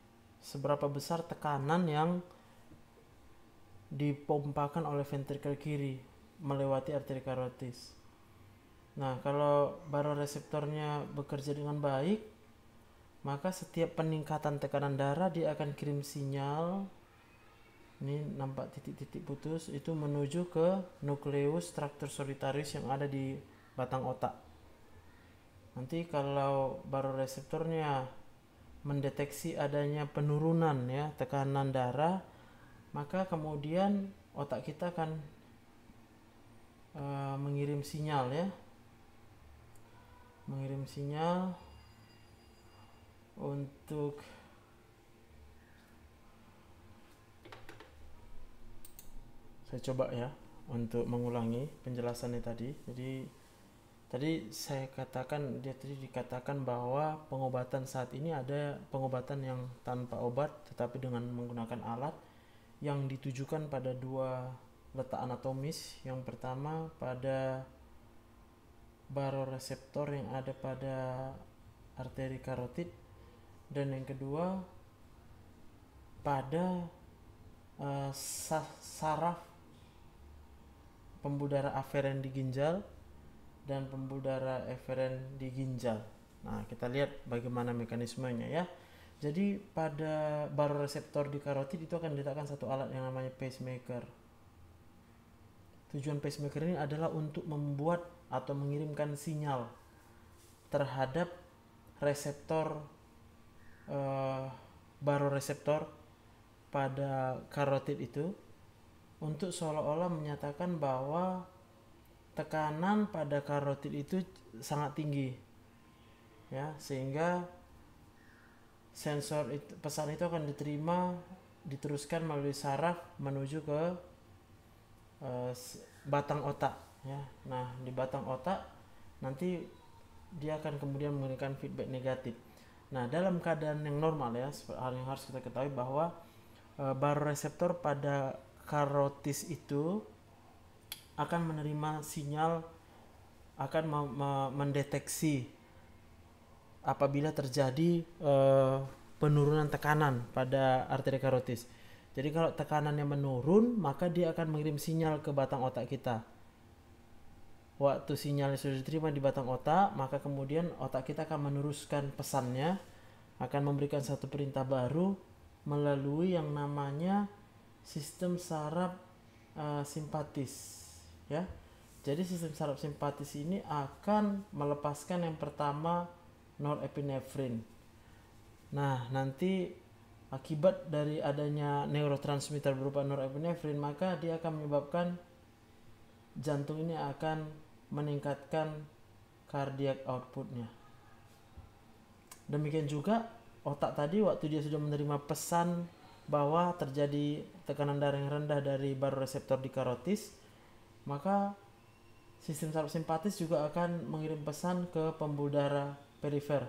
seberapa besar tekanan yang dipompakan oleh ventrikel kiri melewati arteri karotis. Nah, kalau baroreseptornya bekerja dengan baik, maka setiap peningkatan tekanan darah dia akan kirim sinyal, ini nampak titik-titik putus, itu menuju ke nukleus tractus solitarius yang ada di batang otak. Nanti kalau baroreseptornya mendeteksi adanya penurunan ya tekanan darah, maka kemudian otak kita akan mengirim sinyal ya, mengirim sinyal untuk saya coba ya untuk mengulangi penjelasannya tadi. Jadi tadi saya katakan, dia tadi dikatakan bahwa pengobatan saat ini ada pengobatan yang tanpa obat tetapi dengan menggunakan alat yang ditujukan pada dua letak anatomis. Yang pertama pada baroreseptor yang ada pada arteri karotid, dan yang kedua pada saraf pembuluh darah aferen di ginjal dan pembuluh darah eferen di ginjal. Nah, kita lihat bagaimana mekanismenya ya. Jadi pada baroreseptor di karotid itu akan diletakkan satu alat yang namanya pacemaker. Tujuan pacemaker ini adalah untuk membuat atau mengirimkan sinyal terhadap reseptor baroreseptor pada karotid itu untuk seolah-olah menyatakan bahwa tekanan pada karotid itu sangat tinggi ya, sehingga sensor itu, pesan itu akan diterima, diteruskan melalui saraf menuju ke batang otak ya. Nah, di batang otak nanti dia akan kemudian memberikan feedback negatif. Nah, dalam keadaan yang normal ya, hal yang harus kita ketahui bahwa baroreseptor pada karotis itu akan menerima sinyal, akan mendeteksi apabila terjadi penurunan tekanan pada arteri karotis. Jadi kalau tekanannya menurun, maka dia akan mengirim sinyal ke batang otak kita. Waktu sinyalnya sudah diterima di batang otak, maka kemudian otak kita akan meneruskan pesannya, akan memberikan satu perintah baru melalui yang namanya sistem saraf simpatis ya. Jadi sistem saraf simpatis ini akan melepaskan yang pertama norepinefrin. Nah, nanti akibat dari adanya neurotransmitter berupa norepinefrin, maka dia akan menyebabkan jantung ini akan meningkatkan cardiac outputnya. Demikian juga otak tadi waktu dia sudah menerima pesan bahwa terjadi tekanan darah yang rendah dari baroreseptor di karotis, maka sistem saraf simpatis juga akan mengirim pesan ke pembuluh darah perifer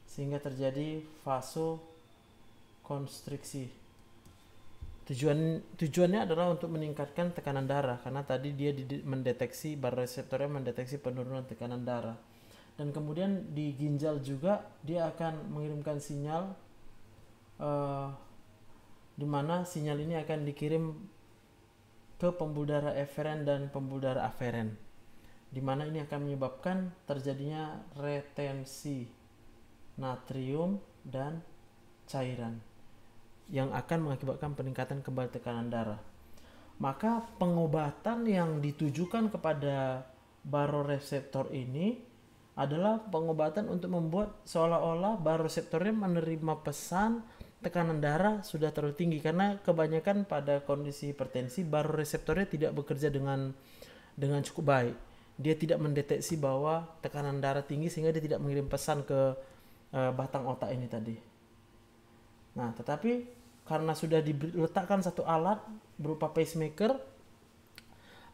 sehingga terjadi vasokonstriksi. Tujuannya adalah untuk meningkatkan tekanan darah, karena tadi dia mendeteksi, baroreseptornya mendeteksi penurunan tekanan darah. Dan kemudian di ginjal juga dia akan mengirimkan sinyal di mana sinyal ini akan dikirim ke pembuluh darah eferen dan pembuluh darah aferen, di mana ini akan menyebabkan terjadinya retensi natrium dan cairan yang akan mengakibatkan peningkatan kembali tekanan darah. Maka pengobatan yang ditujukan kepada baroreseptor ini adalah pengobatan untuk membuat seolah-olah baroreseptornya menerima pesan tekanan darah sudah terlalu tinggi, karena kebanyakan pada kondisi hipertensi baroreseptornya tidak bekerja dengan cukup baik. Dia tidak mendeteksi bahwa tekanan darah tinggi sehingga dia tidak mengirim pesan ke batang otak ini tadi. Nah, tetapi karena sudah diletakkan satu alat berupa pacemaker,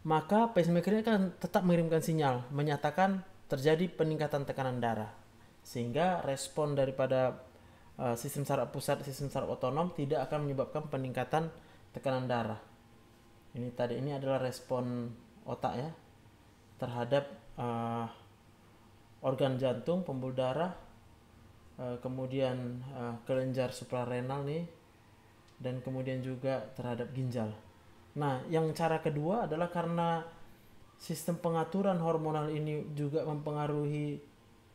maka pacemaker ini akan tetap mengirimkan sinyal menyatakan terjadi peningkatan tekanan darah, sehingga respon daripada sistem saraf pusat, sistem saraf otonom tidak akan menyebabkan peningkatan tekanan darah. Ini adalah respon otak ya terhadap organ jantung, pembuluh darah, kemudian kelenjar suprarenal nih, dan kemudian juga terhadap ginjal. Nah, yang cara kedua adalah karena sistem pengaturan hormonal ini juga mempengaruhi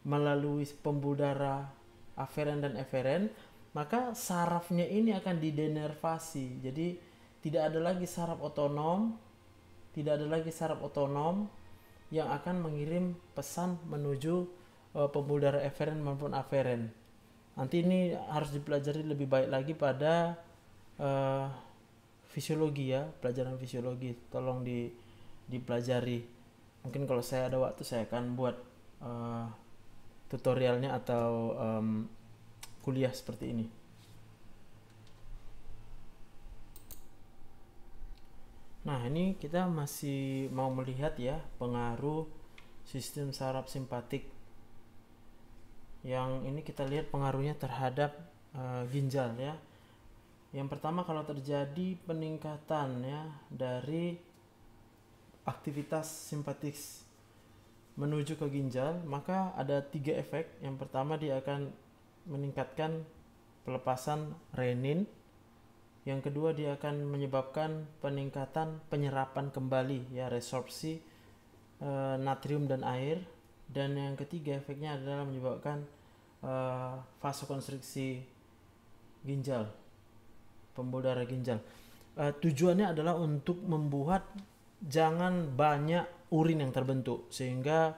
melalui pembuluh darah aferen dan eferen, maka sarafnya ini akan didenervasi. Jadi tidak ada lagi saraf otonom yang akan mengirim pesan menuju pembuluh darah eferen maupun aferen. Nanti ini harus dipelajari lebih baik lagi pada fisiologi ya, pelajaran fisiologi. Tolong dipelajari. Mungkin kalau saya ada waktu saya akan buat tutorialnya atau kuliah seperti ini. Nah, ini kita masih mau melihat ya pengaruh sistem saraf simpatik. Yang ini kita lihat pengaruhnya terhadap ginjal ya. Yang pertama, kalau terjadi peningkatan ya dari aktivitas simpatis menuju ke ginjal, maka ada 3 efek. Yang pertama, dia akan meningkatkan pelepasan renin. Yang kedua, dia akan menyebabkan peningkatan penyerapan kembali ya, resorpsi natrium dan air. Dan yang ketiga, efeknya adalah menyebabkan vasokonstriksi ginjal, pembuluh darah ginjal. Tujuannya adalah untuk membuat jangan banyak urin yang terbentuk, sehingga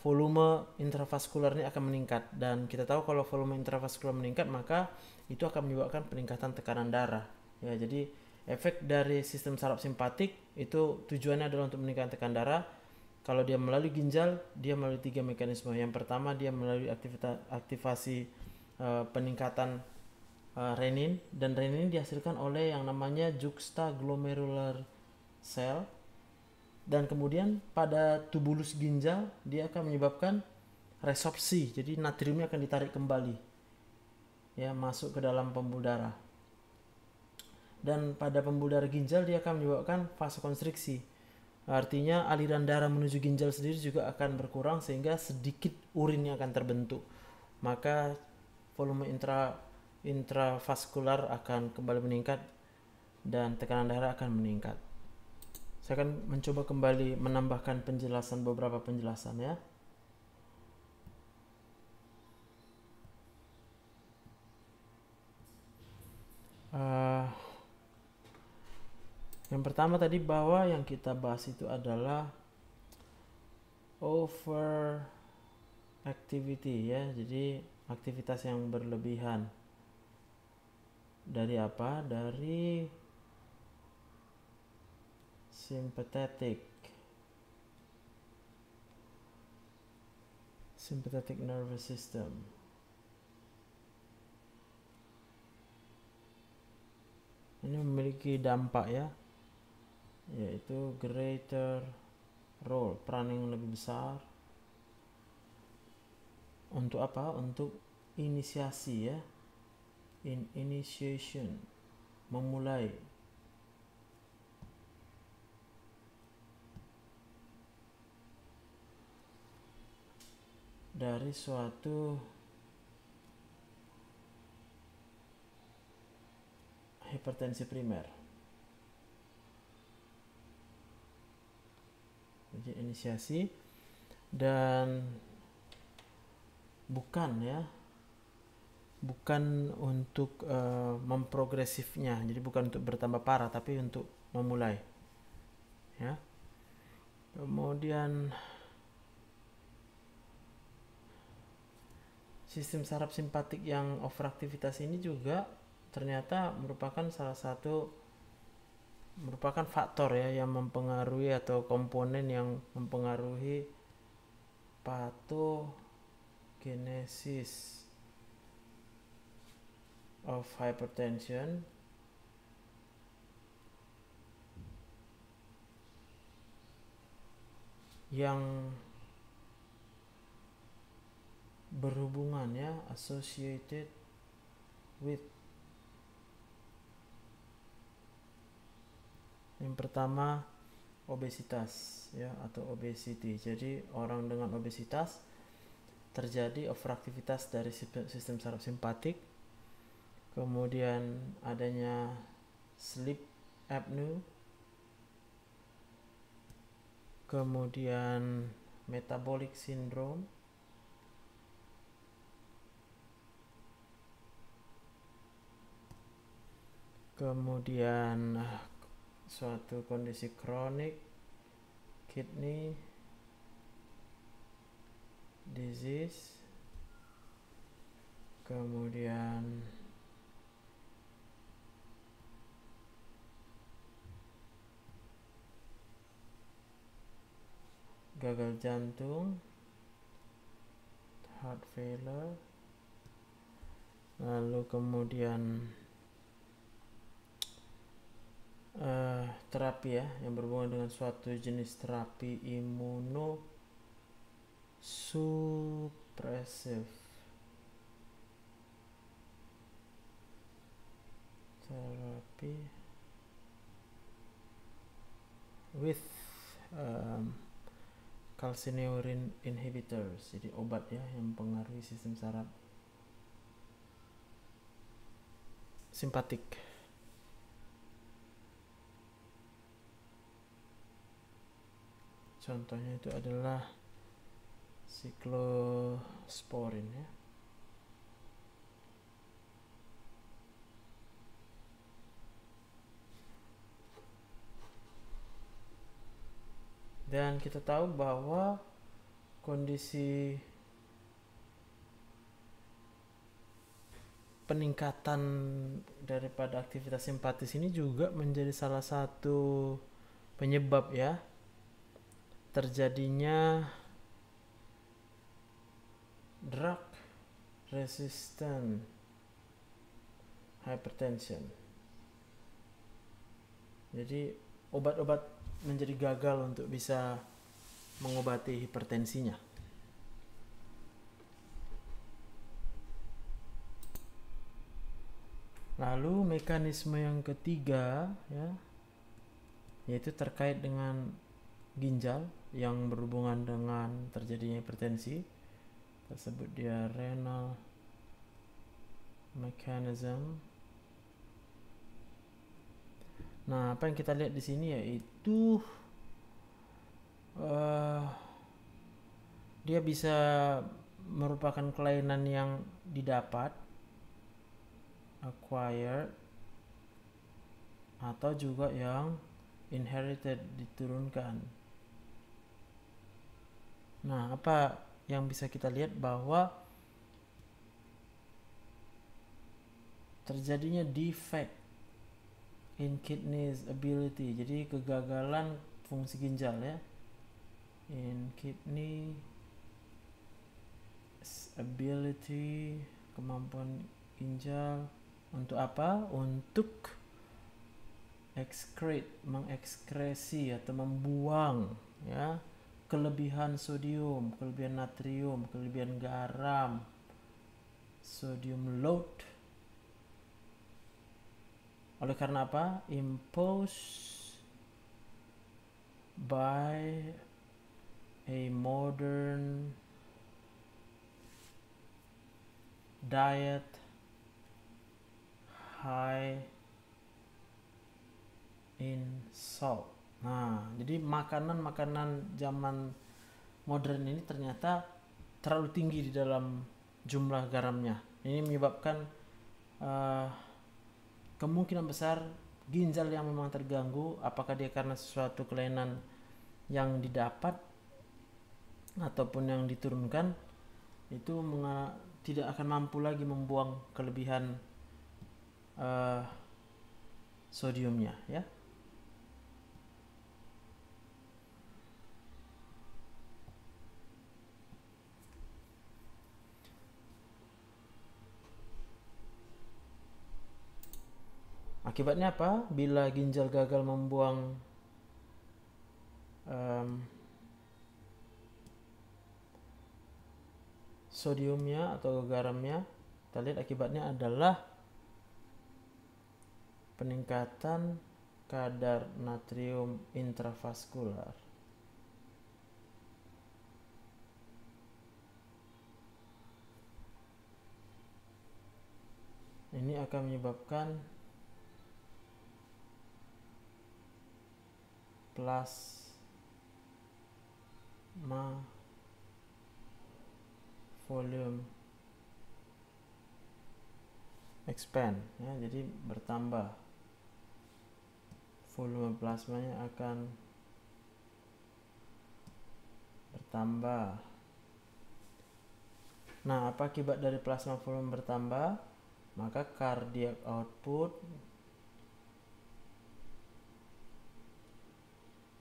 volume intravaskularnya akan meningkat. Dan kita tahu kalau volume intravaskular meningkat, maka itu akan menyebabkan peningkatan tekanan darah ya. Jadi efek dari sistem saraf simpatik itu tujuannya adalah untuk meningkatkan tekanan darah. Kalau dia melalui ginjal, dia melalui 3 mekanisme. Yang pertama, dia melalui aktivasi peningkatan renin, dan renin dihasilkan oleh yang namanya juxtaglomerular cell. Dan kemudian pada tubulus ginjal dia akan menyebabkan resorpsi, jadi natriumnya akan ditarik kembali ya masuk ke dalam pembuluh darah. Dan pada pembuluh darah ginjal dia akan menyebabkan vasokonstriksi, artinya aliran darah menuju ginjal sendiri juga akan berkurang sehingga sedikit urin yang akan terbentuk, maka volume intravaskular akan kembali meningkat dan tekanan darah akan meningkat. Saya akan mencoba kembali menambahkan beberapa penjelasan ya. Yang pertama tadi, bahwa yang kita bahas itu adalah overactivity ya, jadi aktivitas yang berlebihan. Dari apa? Dari sympathetic nervous system. Ini memiliki dampak ya, yaitu greater role, peran yang lebih besar untuk apa? Untuk inisiasi ya, initiation, memulai. Dari suatu hipertensi primer. Jadi inisiasi, dan bukan untuk memprogresifnya, jadi bukan untuk bertambah parah, tapi untuk memulai ya. Kemudian sistem saraf simpatik yang overaktivitas ini juga ternyata merupakan faktor ya yang mempengaruhi atau komponen yang mempengaruhi pathogenesis of hypertension yang berhubungan ya, associated with. Yang pertama obesitas ya, atau obesity. Jadi orang dengan obesitas terjadi overaktivitas dari sistem saraf simpatik, kemudian adanya sleep apnea, kemudian metabolic syndrome, kemudian suatu kondisi kronik kidney disease, kemudian gagal jantung, heart failure, lalu kemudian terapi ya yang berhubungan dengan suatu jenis terapi imunosupresif, terapi with calcineurin inhibitors, jadi obat ya yang mempengaruhi sistem saraf simpatik. Contohnya itu adalah siklosporin ya. Dan kita tahu bahwa kondisi peningkatan daripada aktivitas simpatis ini juga menjadi salah satu penyebab ya terjadinya drug resistant hypertension. Jadi obat-obat menjadi gagal untuk bisa mengobati hipertensinya. Lalu mekanisme yang ketiga ya, yaitu terkait dengan ginjal yang berhubungan dengan terjadinya hipertensi, tersebut dia renal mechanism. Nah, apa yang kita lihat di sini yaitu dia bisa merupakan kelainan yang didapat, acquired, atau juga yang inherited, diturunkan. Nah, apa yang bisa kita lihat bahwa terjadinya defect in kidney's ability, jadi kegagalan fungsi ginjal ya, in kidney ability, kemampuan ginjal untuk apa? Untuk mengekskresi atau membuang ya kelebihan sodium, kelebihan natrium, kelebihan garam, sodium load. Oleh karena apa? Imposed by a modern diet high in salt. Nah, jadi makanan-makanan zaman modern ini ternyata terlalu tinggi di dalam jumlah garamnya. Ini menyebabkan kemungkinan besar ginjal yang memang terganggu, apakah dia karena sesuatu kelainan yang didapat ataupun yang diturunkan, itu tidak akan mampu lagi membuang kelebihan sodiumnya ya. Akibatnya apa? Bila ginjal gagal membuang sodiumnya atau garamnya, kita lihat akibatnya adalah peningkatan kadar natrium intravaskular. Ini akan menyebabkan plasma volume expand ya, jadi bertambah, volume plasmanya akan bertambah. Nah, apa akibat dari plasma volume bertambah? Maka cardiac output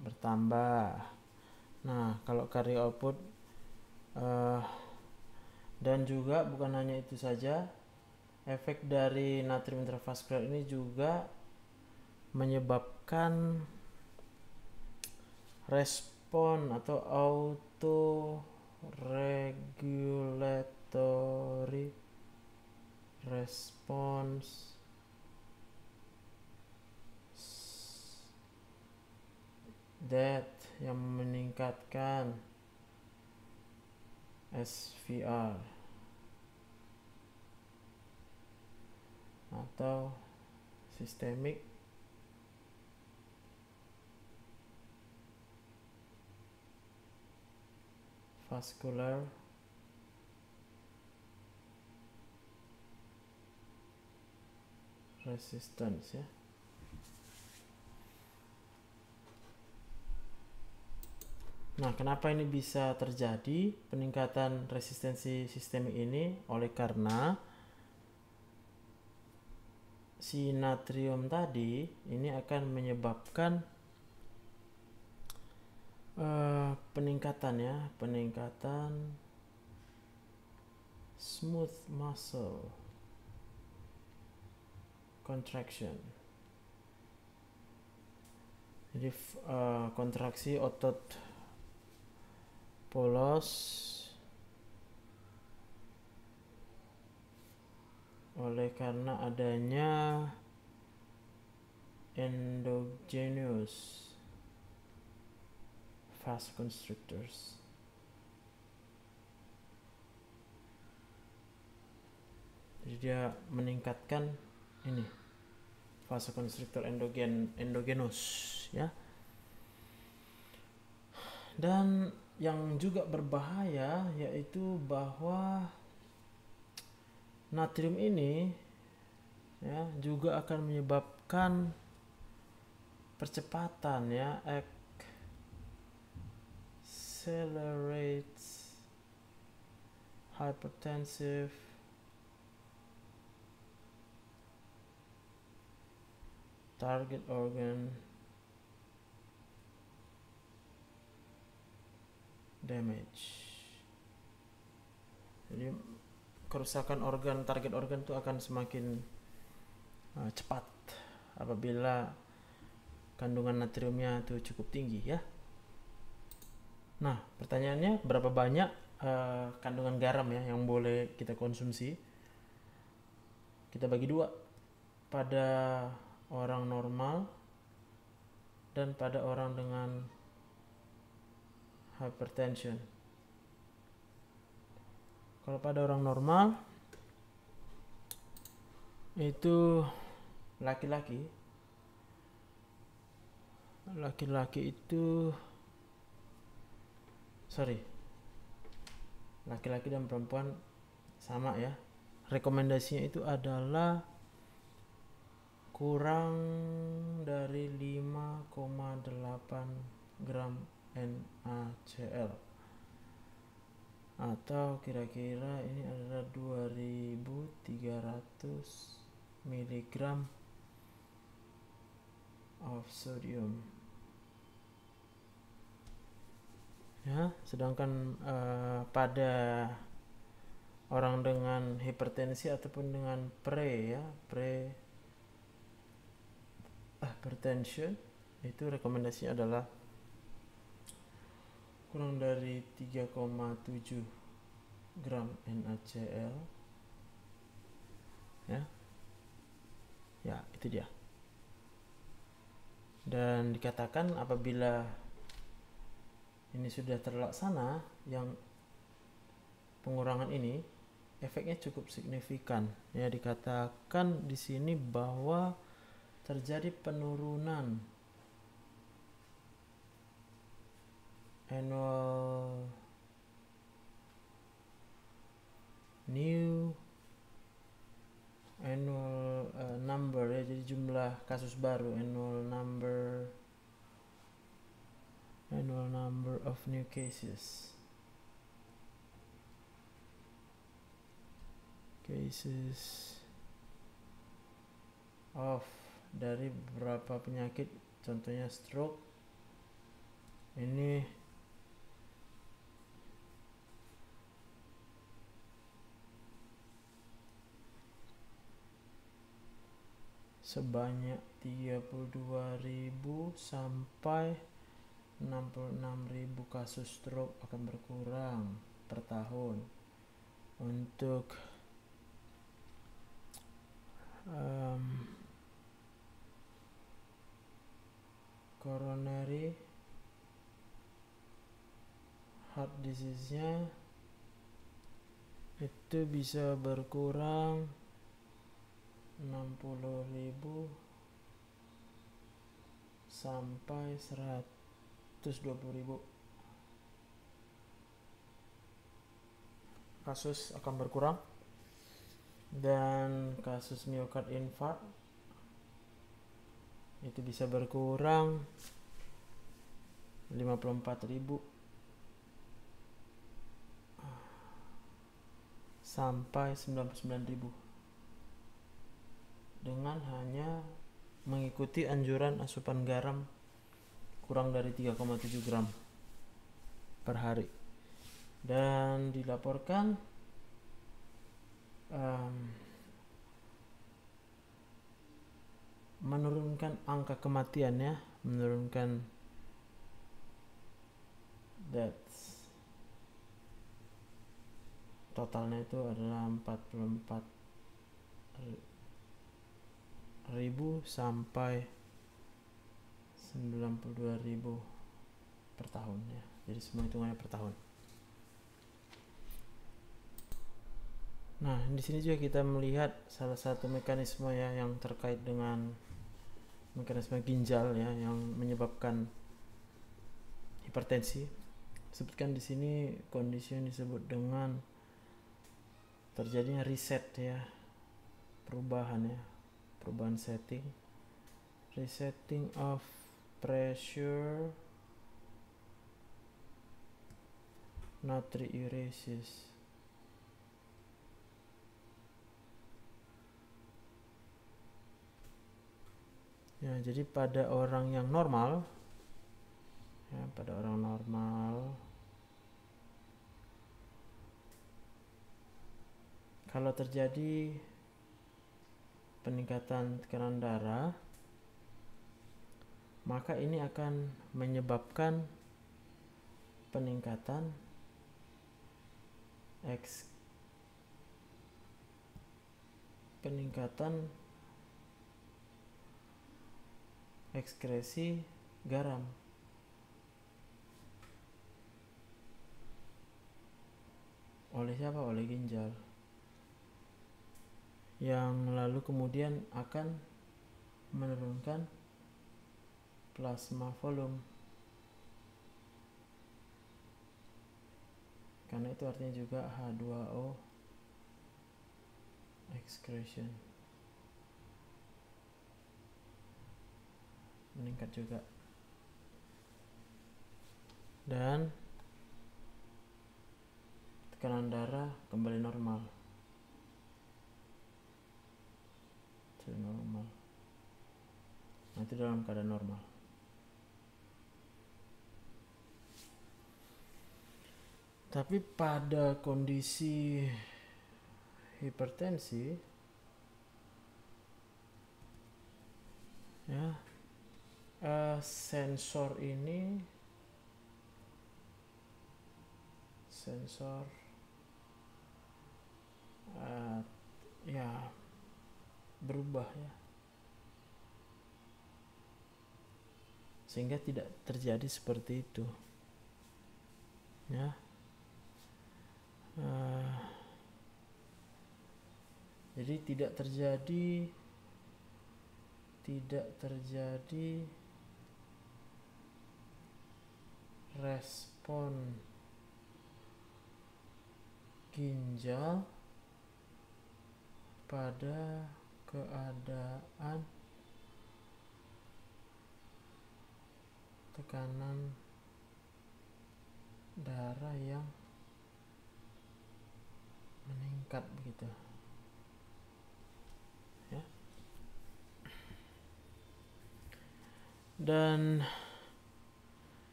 bertambah. Nah, kalau cardiac output dan juga bukan hanya itu saja, efek dari natrium intravaskular ini juga menyebabkan respon atau auto regulatory response that yang meningkatkan SVR atau systemic vascular resistance ya. Nah, kenapa ini bisa terjadi peningkatan resistensi sistemik ini? Oleh karena si natrium tadi ini akan menyebabkan peningkatan smooth muscle contraction. Jadi kontraksi otot polos oleh karena adanya endogenous vasoconstrictors. Jadi dia meningkatkan ini vasoconstrictor endogenous ya. Dan yang juga berbahaya yaitu bahwa natrium ini ya juga akan menyebabkan percepatan ya, accelerates hypertensive target organ damage. Jadi kerusakan target organ itu akan semakin cepat apabila kandungan natriumnya itu cukup tinggi ya. Nah, pertanyaannya berapa banyak kandungan garam ya yang boleh kita konsumsi? Kita bagi dua, pada orang normal dan pada orang dengan hypertension. Kalau pada orang normal itu laki-laki dan perempuan sama ya. Rekomendasinya itu adalah kurang dari 5,8 gram NaCl atau kira-kira ini adalah 2300 mg of sodium ya. Sedangkan pada orang dengan hipertensi ataupun dengan hypertension itu rekomendasinya adalah kurang dari 3,7 gram NaCl ya itu dia. Dan dikatakan apabila ini sudah terlaksana, yang pengurangan ini efeknya cukup signifikan ya. Dikatakan di sini bahwa terjadi penurunan annual number ya, jadi jumlah kasus baru, annual number of new cases of dari beberapa penyakit, contohnya stroke ini sebanyak 32.000 sampai 66.000 kasus stroke akan berkurang per tahun. Untuk coronary heart disease-nya itu bisa berkurang 60.000 sampai 120.000 kasus akan berkurang. Dan kasus myocard infarct itu bisa berkurang 54.000 sampai 99.000 dengan hanya mengikuti anjuran asupan garam kurang dari 3,7 gram per hari. Dan dilaporkan menurunkan angka kematian ya, menurunkan deaths. Totalnya itu adalah 44.000 sampai 92.000 per tahun ya. Jadi semua hitungannya per tahun. Nah, di sini juga kita melihat salah satu mekanisme ya yang terkait dengan mekanisme ginjal ya yang menyebabkan hipertensi. Sebutkan di sini kondisi yang disebut dengan terjadinya reset ya, perubahan resetting of pressure natriuresis. Ya, jadi pada orang yang normal ya, kalau terjadi peningkatan tekanan darah, maka ini akan menyebabkan peningkatan ekskresi garam. Oleh siapa? Oleh ginjal. Yang lalu kemudian akan menurunkan plasma volume. Karena itu artinya juga H2O excretion meningkat juga. Dan tekanan darah kembali normal. Normal. Nah, itu dalam keadaan normal. Tapi pada kondisi hipertensi, ya, sensor ya berubah, ya, sehingga tidak terjadi seperti itu, ya. Jadi tidak terjadi respon ginjal pada keadaan tekanan darah yang meningkat, begitu, ya. Dan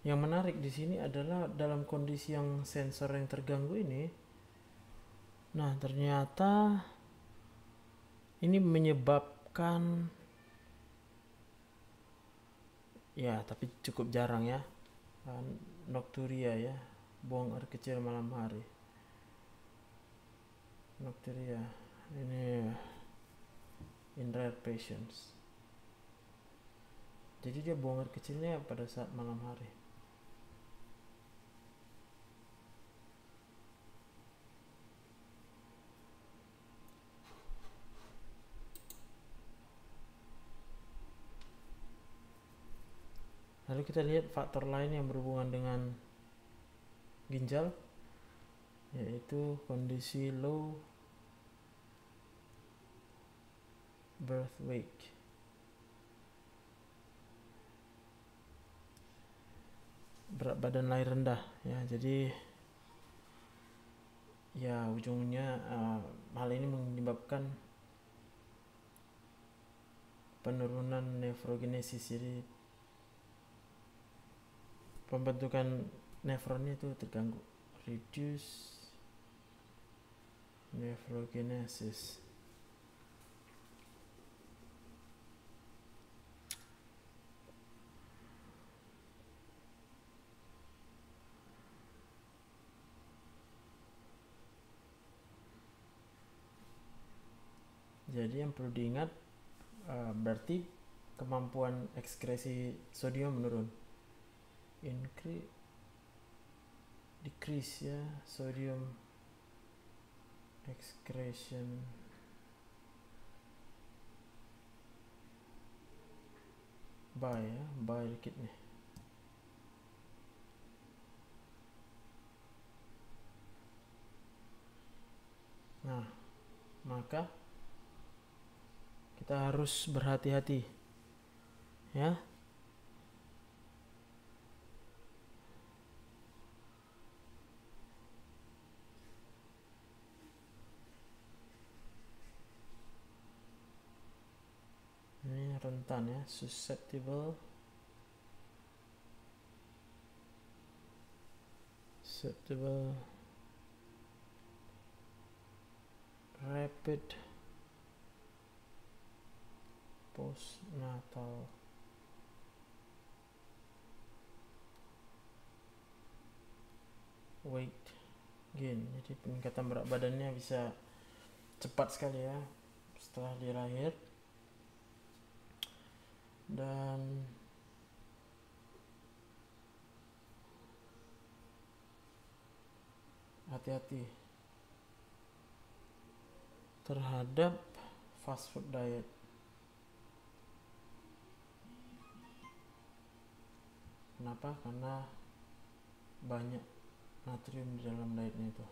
yang menarik di sini adalah dalam kondisi yang sensor yang terganggu ini, nah ternyata ini menyebabkan, ya tapi cukup jarang, ya, nokturia, ya, buang air kecil malam hari. Nokturia ini in rare patients. Jadi dia buang air kecilnya pada saat malam hari. Lalu kita lihat faktor lain yang berhubungan dengan ginjal, yaitu kondisi low birth weight. Berat badan lahir rendah, ya. Jadi ya ujungnya hal ini menyebabkan penurunan nefrogenesis. Jadi pembentukan nefronnya itu terganggu. Reduce nefrogenesis. Jadi yang perlu diingat, berarti kemampuan ekskresi sodium menurun. Decrease, ya, sodium excretion. By dikit nih. Nah, maka kita harus berhati-hati, ya. Ini rentan, ya, susceptible rapid postnatal weight gain. Jadi peningkatan berat badannya bisa cepat sekali, ya, setelah dia lahir. Dan hati-hati terhadap fast food diet. Kenapa? Karena banyak natrium di dalam dietnya itu,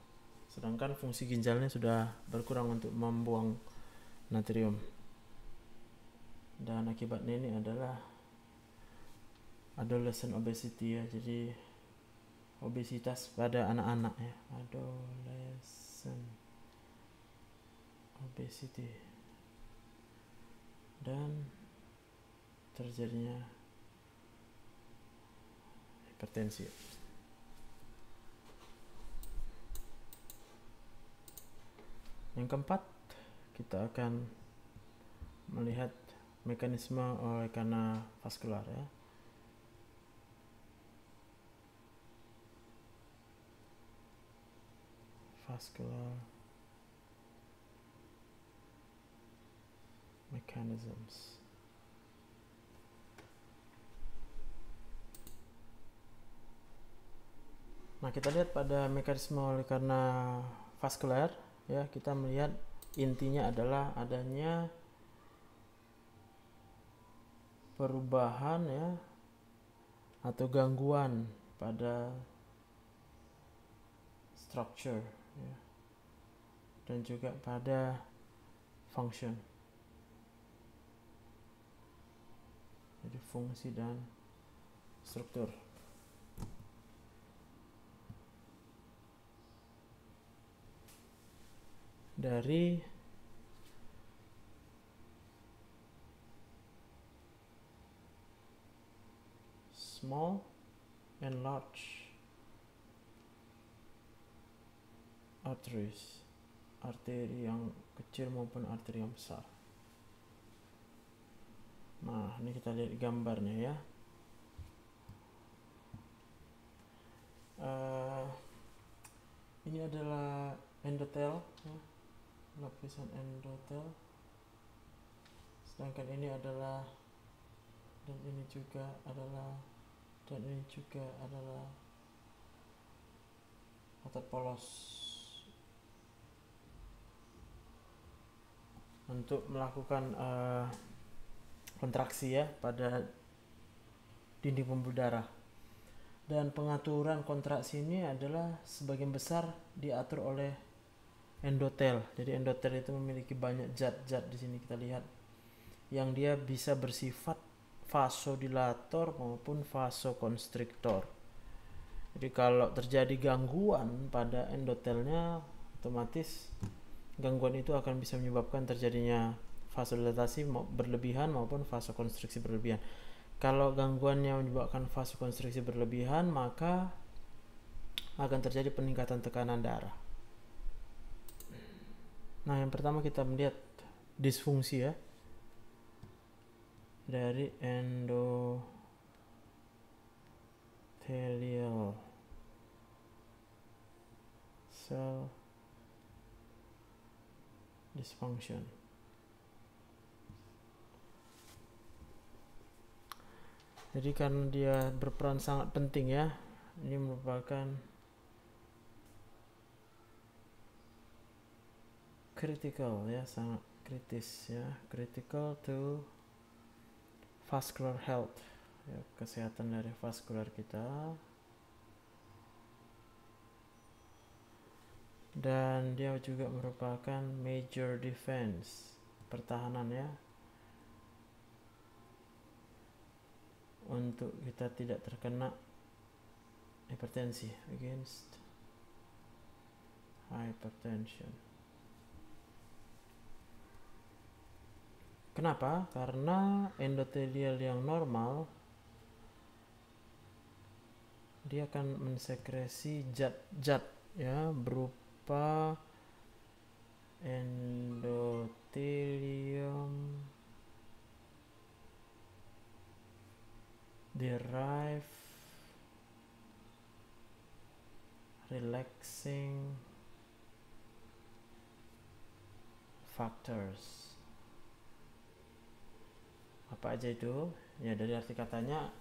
sedangkan fungsi ginjalnya sudah berkurang untuk membuang natrium. Dan akibatnya ini adalah adolescent obesity, ya. Jadi obesitas pada anak-anak ya, adolescent obesity, dan terjadinya hipertensi. Yang keempat, kita akan melihat mekanisme oleh karena vaskular ya. Vascular mechanisms. Nah, kita lihat pada mekanisme oleh karena vaskular ya, kita melihat intinya adalah adanya perubahan ya atau gangguan pada structure ya, dan juga pada function. Jadi fungsi dan struktur. Dari small and large arteries, arteri yang kecil maupun arteri yang besar. Nah, ini kita lihat gambarnya ya. Ini adalah endotel ya, lapisan endotel. Sedangkan ini adalah, dan ini juga adalah, dan ini juga adalah otot polos. Untuk melakukan kontraksi ya pada dinding pembuluh darah. Dan pengaturan kontraksi ini adalah sebagian besar diatur oleh endotel. Jadi endotel itu memiliki banyak zat-zat, di sini kita lihat, yang dia bisa bersifat vasodilator maupun vasokonstriktor. Jadi kalau terjadi gangguan pada endotelnya, otomatis gangguan itu akan bisa menyebabkan terjadinya vasodilatasi berlebihan maupun vasokonstriksi berlebihan. Kalau gangguannya menyebabkan vasokonstriksi berlebihan, maka akan terjadi peningkatan tekanan darah. Nah, yang pertama kita melihat disfungsi ya dari endothelial cell dysfunction. Jadi karena dia berperan sangat penting ya, ini merupakan critical ya, sangat kritis ya, critical to vascular health ya, kesehatan dari vaskular kita. Dan dia juga merupakan major defense, pertahanan ya, untuk kita tidak terkena hipertensi, against hypertension. Kenapa? Karena endotelial yang normal dia akan mensekresi zat-zat ya, berupa endothelium derived relaxing factors. Apa aja itu? Ya, dari arti katanya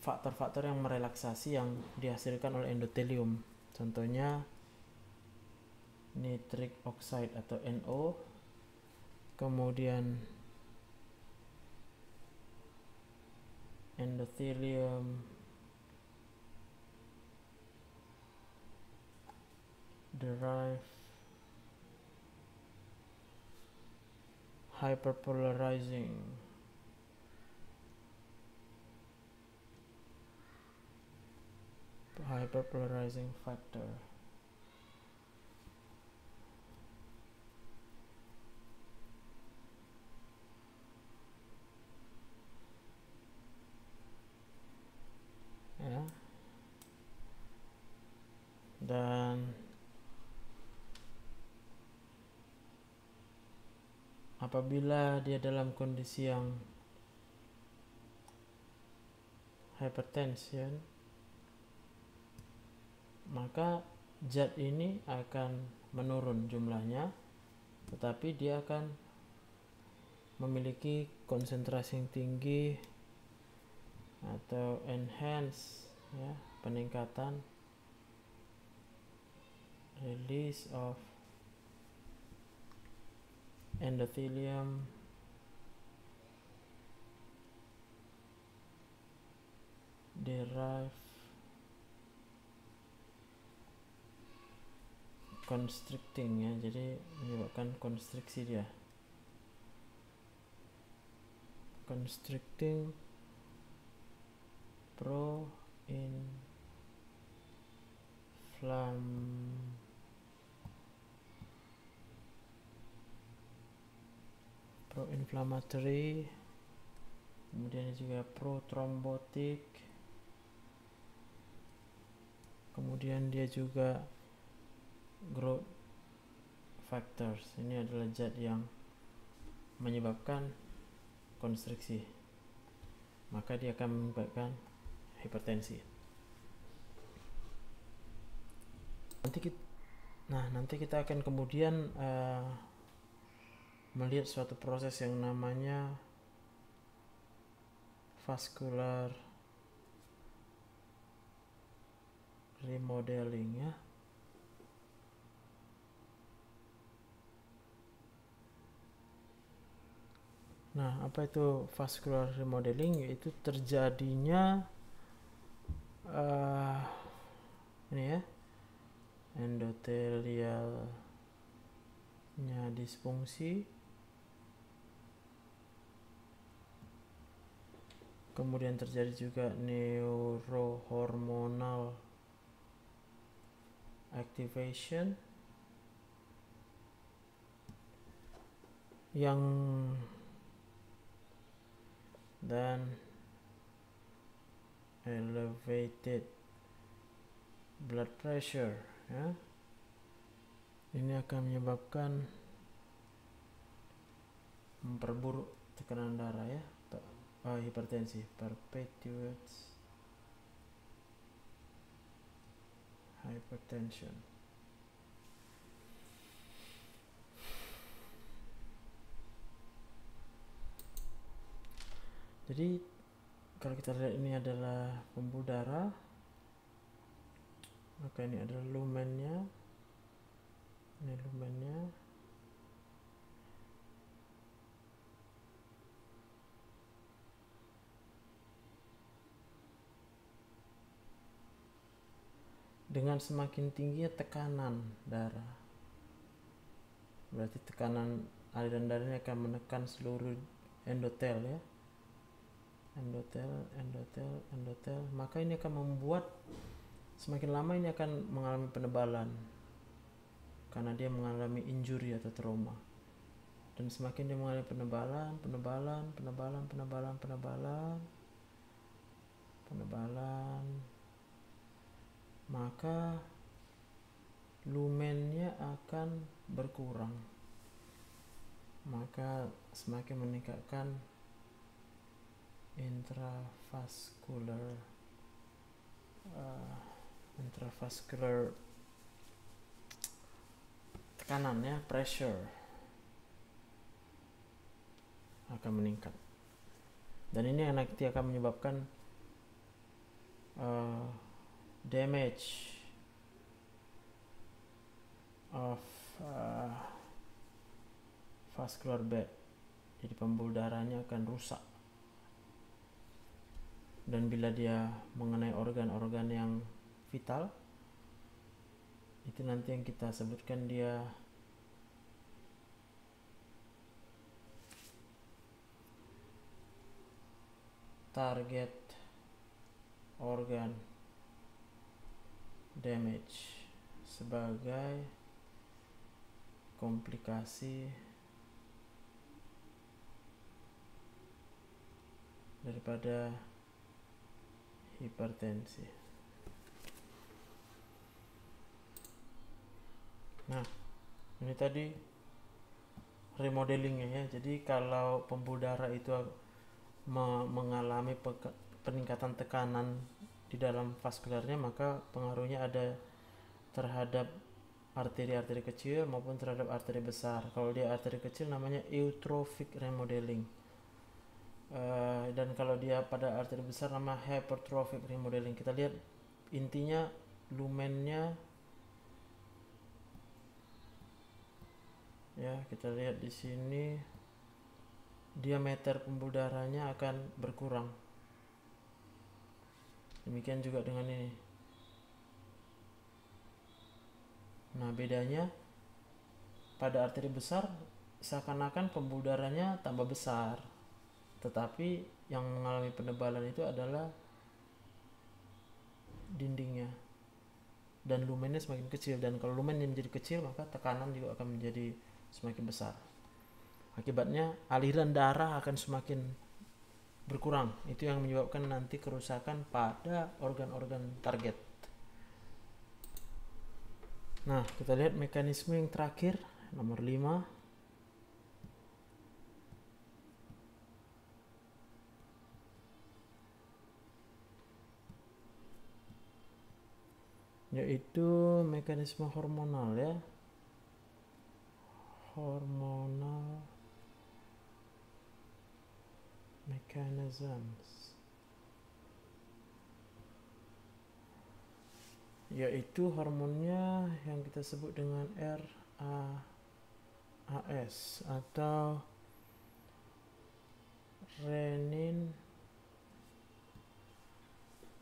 faktor-faktor yang merelaksasi yang dihasilkan oleh endotelium. Contohnya nitric oxide atau NO, kemudian endothelium derived hyperpolarizing hyperpolarizing factor. Ya. Dan apabila dia dalam kondisi yang hypertension, maka zat ini akan menurun jumlahnya, tetapi dia akan memiliki konsentrasi yang tinggi atau enhance, ya, peningkatan release of endothelium derived constricting, ya, jadi menyebabkan konstriksi dia, constricting pro-inflammatory, kemudian juga pro-thrombotic, kemudian dia juga growth factors. Ini adalah zat yang menyebabkan konstriksi, maka dia akan menyebabkan hipertensi. Nanti kita akan kemudian melihat suatu proses yang namanya vascular remodeling, ya. Nah, apa itu vascular remodeling? Yaitu terjadinya ini, ya, endotelialnya disfungsi, kemudian terjadi juga neurohormonal activation dan elevated blood pressure, ya. Ini akan menyebabkan memperburuk tekanan darah, ya, hipertensi, perpetuates hypertension. Jadi kalau kita lihat ini adalah pembuluh darah, maka ini adalah lumennya, ini lumennya, dengan semakin tingginya tekanan darah, berarti tekanan aliran darahnya akan menekan seluruh endotel, ya, endotel, maka ini akan membuat semakin lama ini akan mengalami penebalan karena dia mengalami injury atau trauma, dan semakin dia mengalami penebalan, maka lumennya akan berkurang, maka semakin meningkatkan intravascular tekanan, ya, pressure akan meningkat, dan ini yang nanti akan menyebabkan damage of vascular bed, jadi pembuluh darahnya akan rusak, dan bila dia mengenai organ-organ yang vital, itu nanti yang kita sebutkan dia target organ damage sebagai komplikasi daripada hipertensi. Nah, ini tadi remodelingnya ya. Jadi kalau pembuluh darah itu mengalami peningkatan tekanan di dalam vaskularnya, maka pengaruhnya ada terhadap arteri-arteri kecil maupun terhadap arteri besar. Kalau dia arteri kecil namanya eutrophic remodeling. Dan kalau dia pada arteri besar nama hypertrophic remodeling. Kita lihat intinya lumennya ya, kita lihat di sini diameter pembuluh darahnya akan berkurang. Demikian juga dengan ini. Nah, bedanya pada arteri besar seakan-akan pembuluh darahnya tambah besar, tetapi yang mengalami penebalan itu adalah dindingnya dan lumennya semakin kecil. Dan kalau lumennya menjadi kecil, maka tekanan juga akan menjadi semakin besar. Akibatnya aliran darah akan semakin berkurang. Itu yang menyebabkan nanti kerusakan pada organ-organ target. Nah, kita lihat mekanisme yang terakhir, nomor 5. Yaitu mekanisme hormonal ya. Hormonal mechanisms, yaitu hormonnya yang kita sebut dengan RAAS atau renin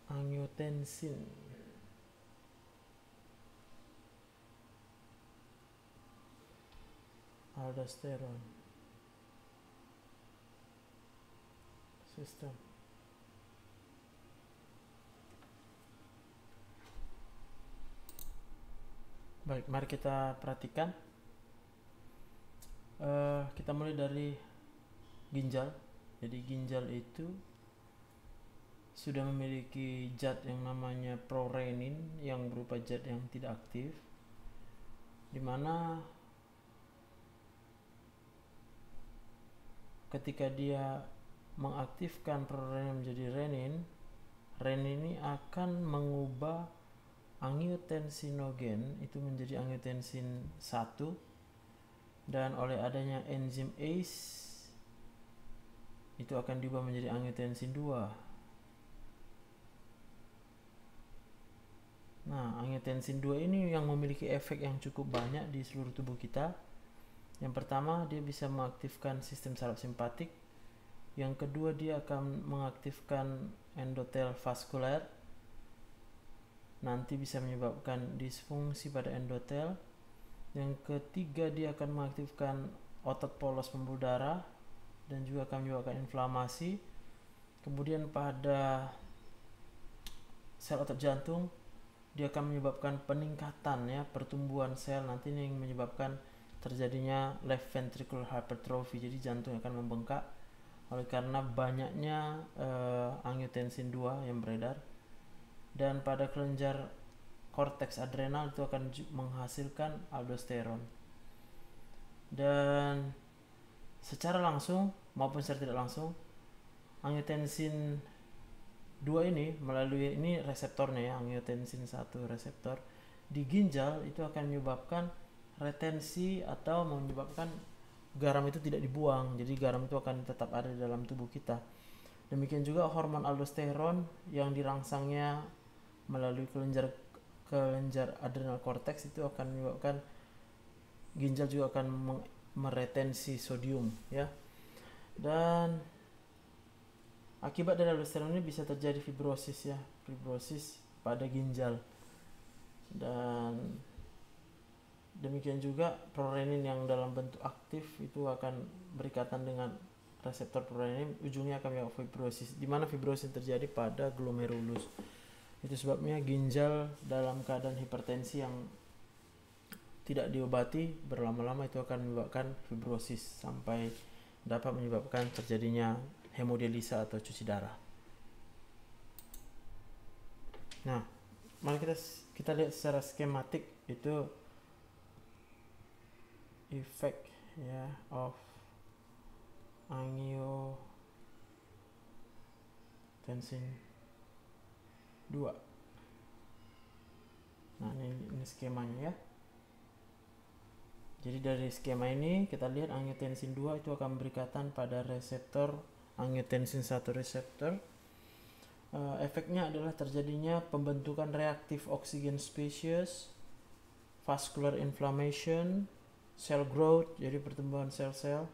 angiotensin. Aldosterone system. Baik, mari kita perhatikan. Kita mulai dari ginjal. Jadi ginjal itu sudah memiliki zat yang namanya prorenin yang berupa zat yang tidak aktif, di mana ketika dia mengaktifkan prorenin menjadi renin, renin ini akan mengubah angiotensinogen itu menjadi angiotensin 1, dan oleh adanya enzim ACE itu akan diubah menjadi angiotensin 2. Nah, angiotensin 2 ini yang memiliki efek yang cukup banyak di seluruh tubuh kita. Yang pertama, dia bisa mengaktifkan sistem saraf simpatik. Yang kedua, dia akan mengaktifkan endotel vaskuler. Nanti bisa menyebabkan disfungsi pada endotel. Yang ketiga, dia akan mengaktifkan otot polos pembuluh darah dan juga akan menyebabkan inflamasi. Kemudian pada sel otot jantung, dia akan menyebabkan peningkatan ya pertumbuhan sel, nanti ini yang menyebabkan terjadinya left ventricular hypertrophy. Jadi jantung akan membengkak oleh karena banyaknya angiotensin 2 yang beredar. Dan pada kelenjar korteks adrenal itu akan menghasilkan aldosteron. Dan secara langsung maupun secara tidak langsung, angiotensin 2 ini melalui ini reseptornya ya, angiotensin 1 reseptor di ginjal itu akan menyebabkan retensi atau menyebabkan garam itu tidak dibuang. Jadi garam itu akan tetap ada di dalam tubuh kita. Demikian juga hormon aldosteron yang dirangsangnya melalui kelenjar adrenal cortex itu akan menyebabkan ginjal juga akan meretensi sodium ya. Dan akibat dari aldosteron ini bisa terjadi fibrosis ya, fibrosis pada ginjal. Dan demikian juga prorenin yang dalam bentuk aktif itu akan berikatan dengan reseptor prorenin, ujungnya akan menyebabkan fibrosis, di mana fibrosis terjadi pada glomerulus. Itu sebabnya ginjal dalam keadaan hipertensi yang tidak diobati berlama-lama itu akan menyebabkan fibrosis sampai dapat menyebabkan terjadinya hemodialisa atau cuci darah. Nah, mari kita lihat secara skematik itu effect ya of angiotensin 2. Nah, ini skemanya ya. Jadi dari skema ini kita lihat angiotensin 2 itu akan berikatan pada reseptor angiotensin 1 reseptor. Efeknya adalah terjadinya pembentukan reaktif oksigen species, vascular inflammation, cell growth, jadi pertumbuhan sel-sel,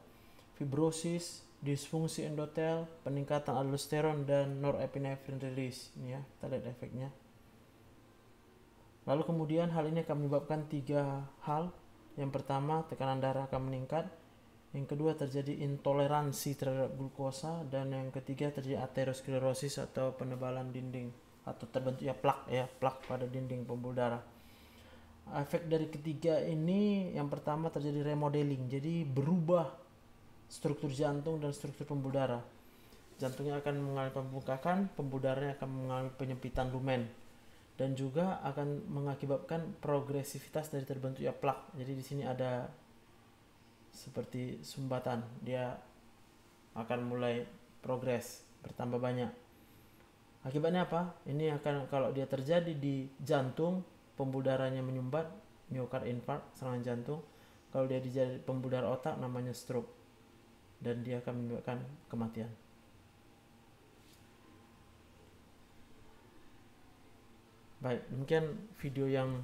fibrosis, disfungsi endotel, peningkatan aldosteron dan norepinephrine release. Ini ya, kita lihat efeknya. Lalu kemudian hal ini akan menyebabkan 3 hal. Yang pertama, tekanan darah akan meningkat. Yang kedua, terjadi intoleransi terhadap glukosa, dan yang ketiga terjadi aterosklerosis atau penebalan dinding atau terbentuknya plak pada dinding pembuluh darah. Efek dari ketiga ini, yang pertama terjadi remodeling, jadi berubah struktur jantung dan struktur pembuluh darah. Jantungnya akan mengalami pembengkakan, pembuluh darahnya akan mengalami penyempitan lumen, dan juga akan mengakibatkan progresivitas dari terbentuknya plak. Jadi di sini ada seperti sumbatan, dia akan mulai progres, bertambah banyak. Akibatnya apa? Ini akan, kalau dia terjadi di jantung, pembuluh darahnya menyumbat, myocard infarct, serangan jantung. Kalau dia di pembuluh darah otak, namanya stroke, dan dia akan menyebabkan kematian. Baik, demikian video yang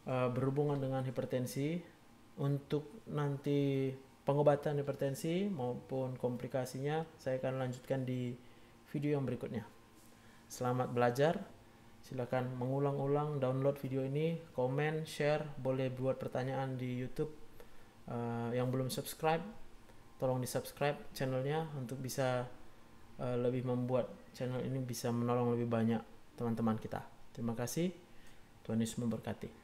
berhubungan dengan hipertensi. Untuk nanti pengobatan hipertensi maupun komplikasinya saya akan lanjutkan di video yang berikutnya. Selamat belajar. Silakan mengulang-ulang download video ini, komen, share, boleh buat pertanyaan di YouTube. Yang belum subscribe, tolong di subscribe channelnya untuk bisa lebih membuat channel ini bisa menolong lebih banyak teman-teman kita. Terima kasih. Tuhan Yesus memberkati.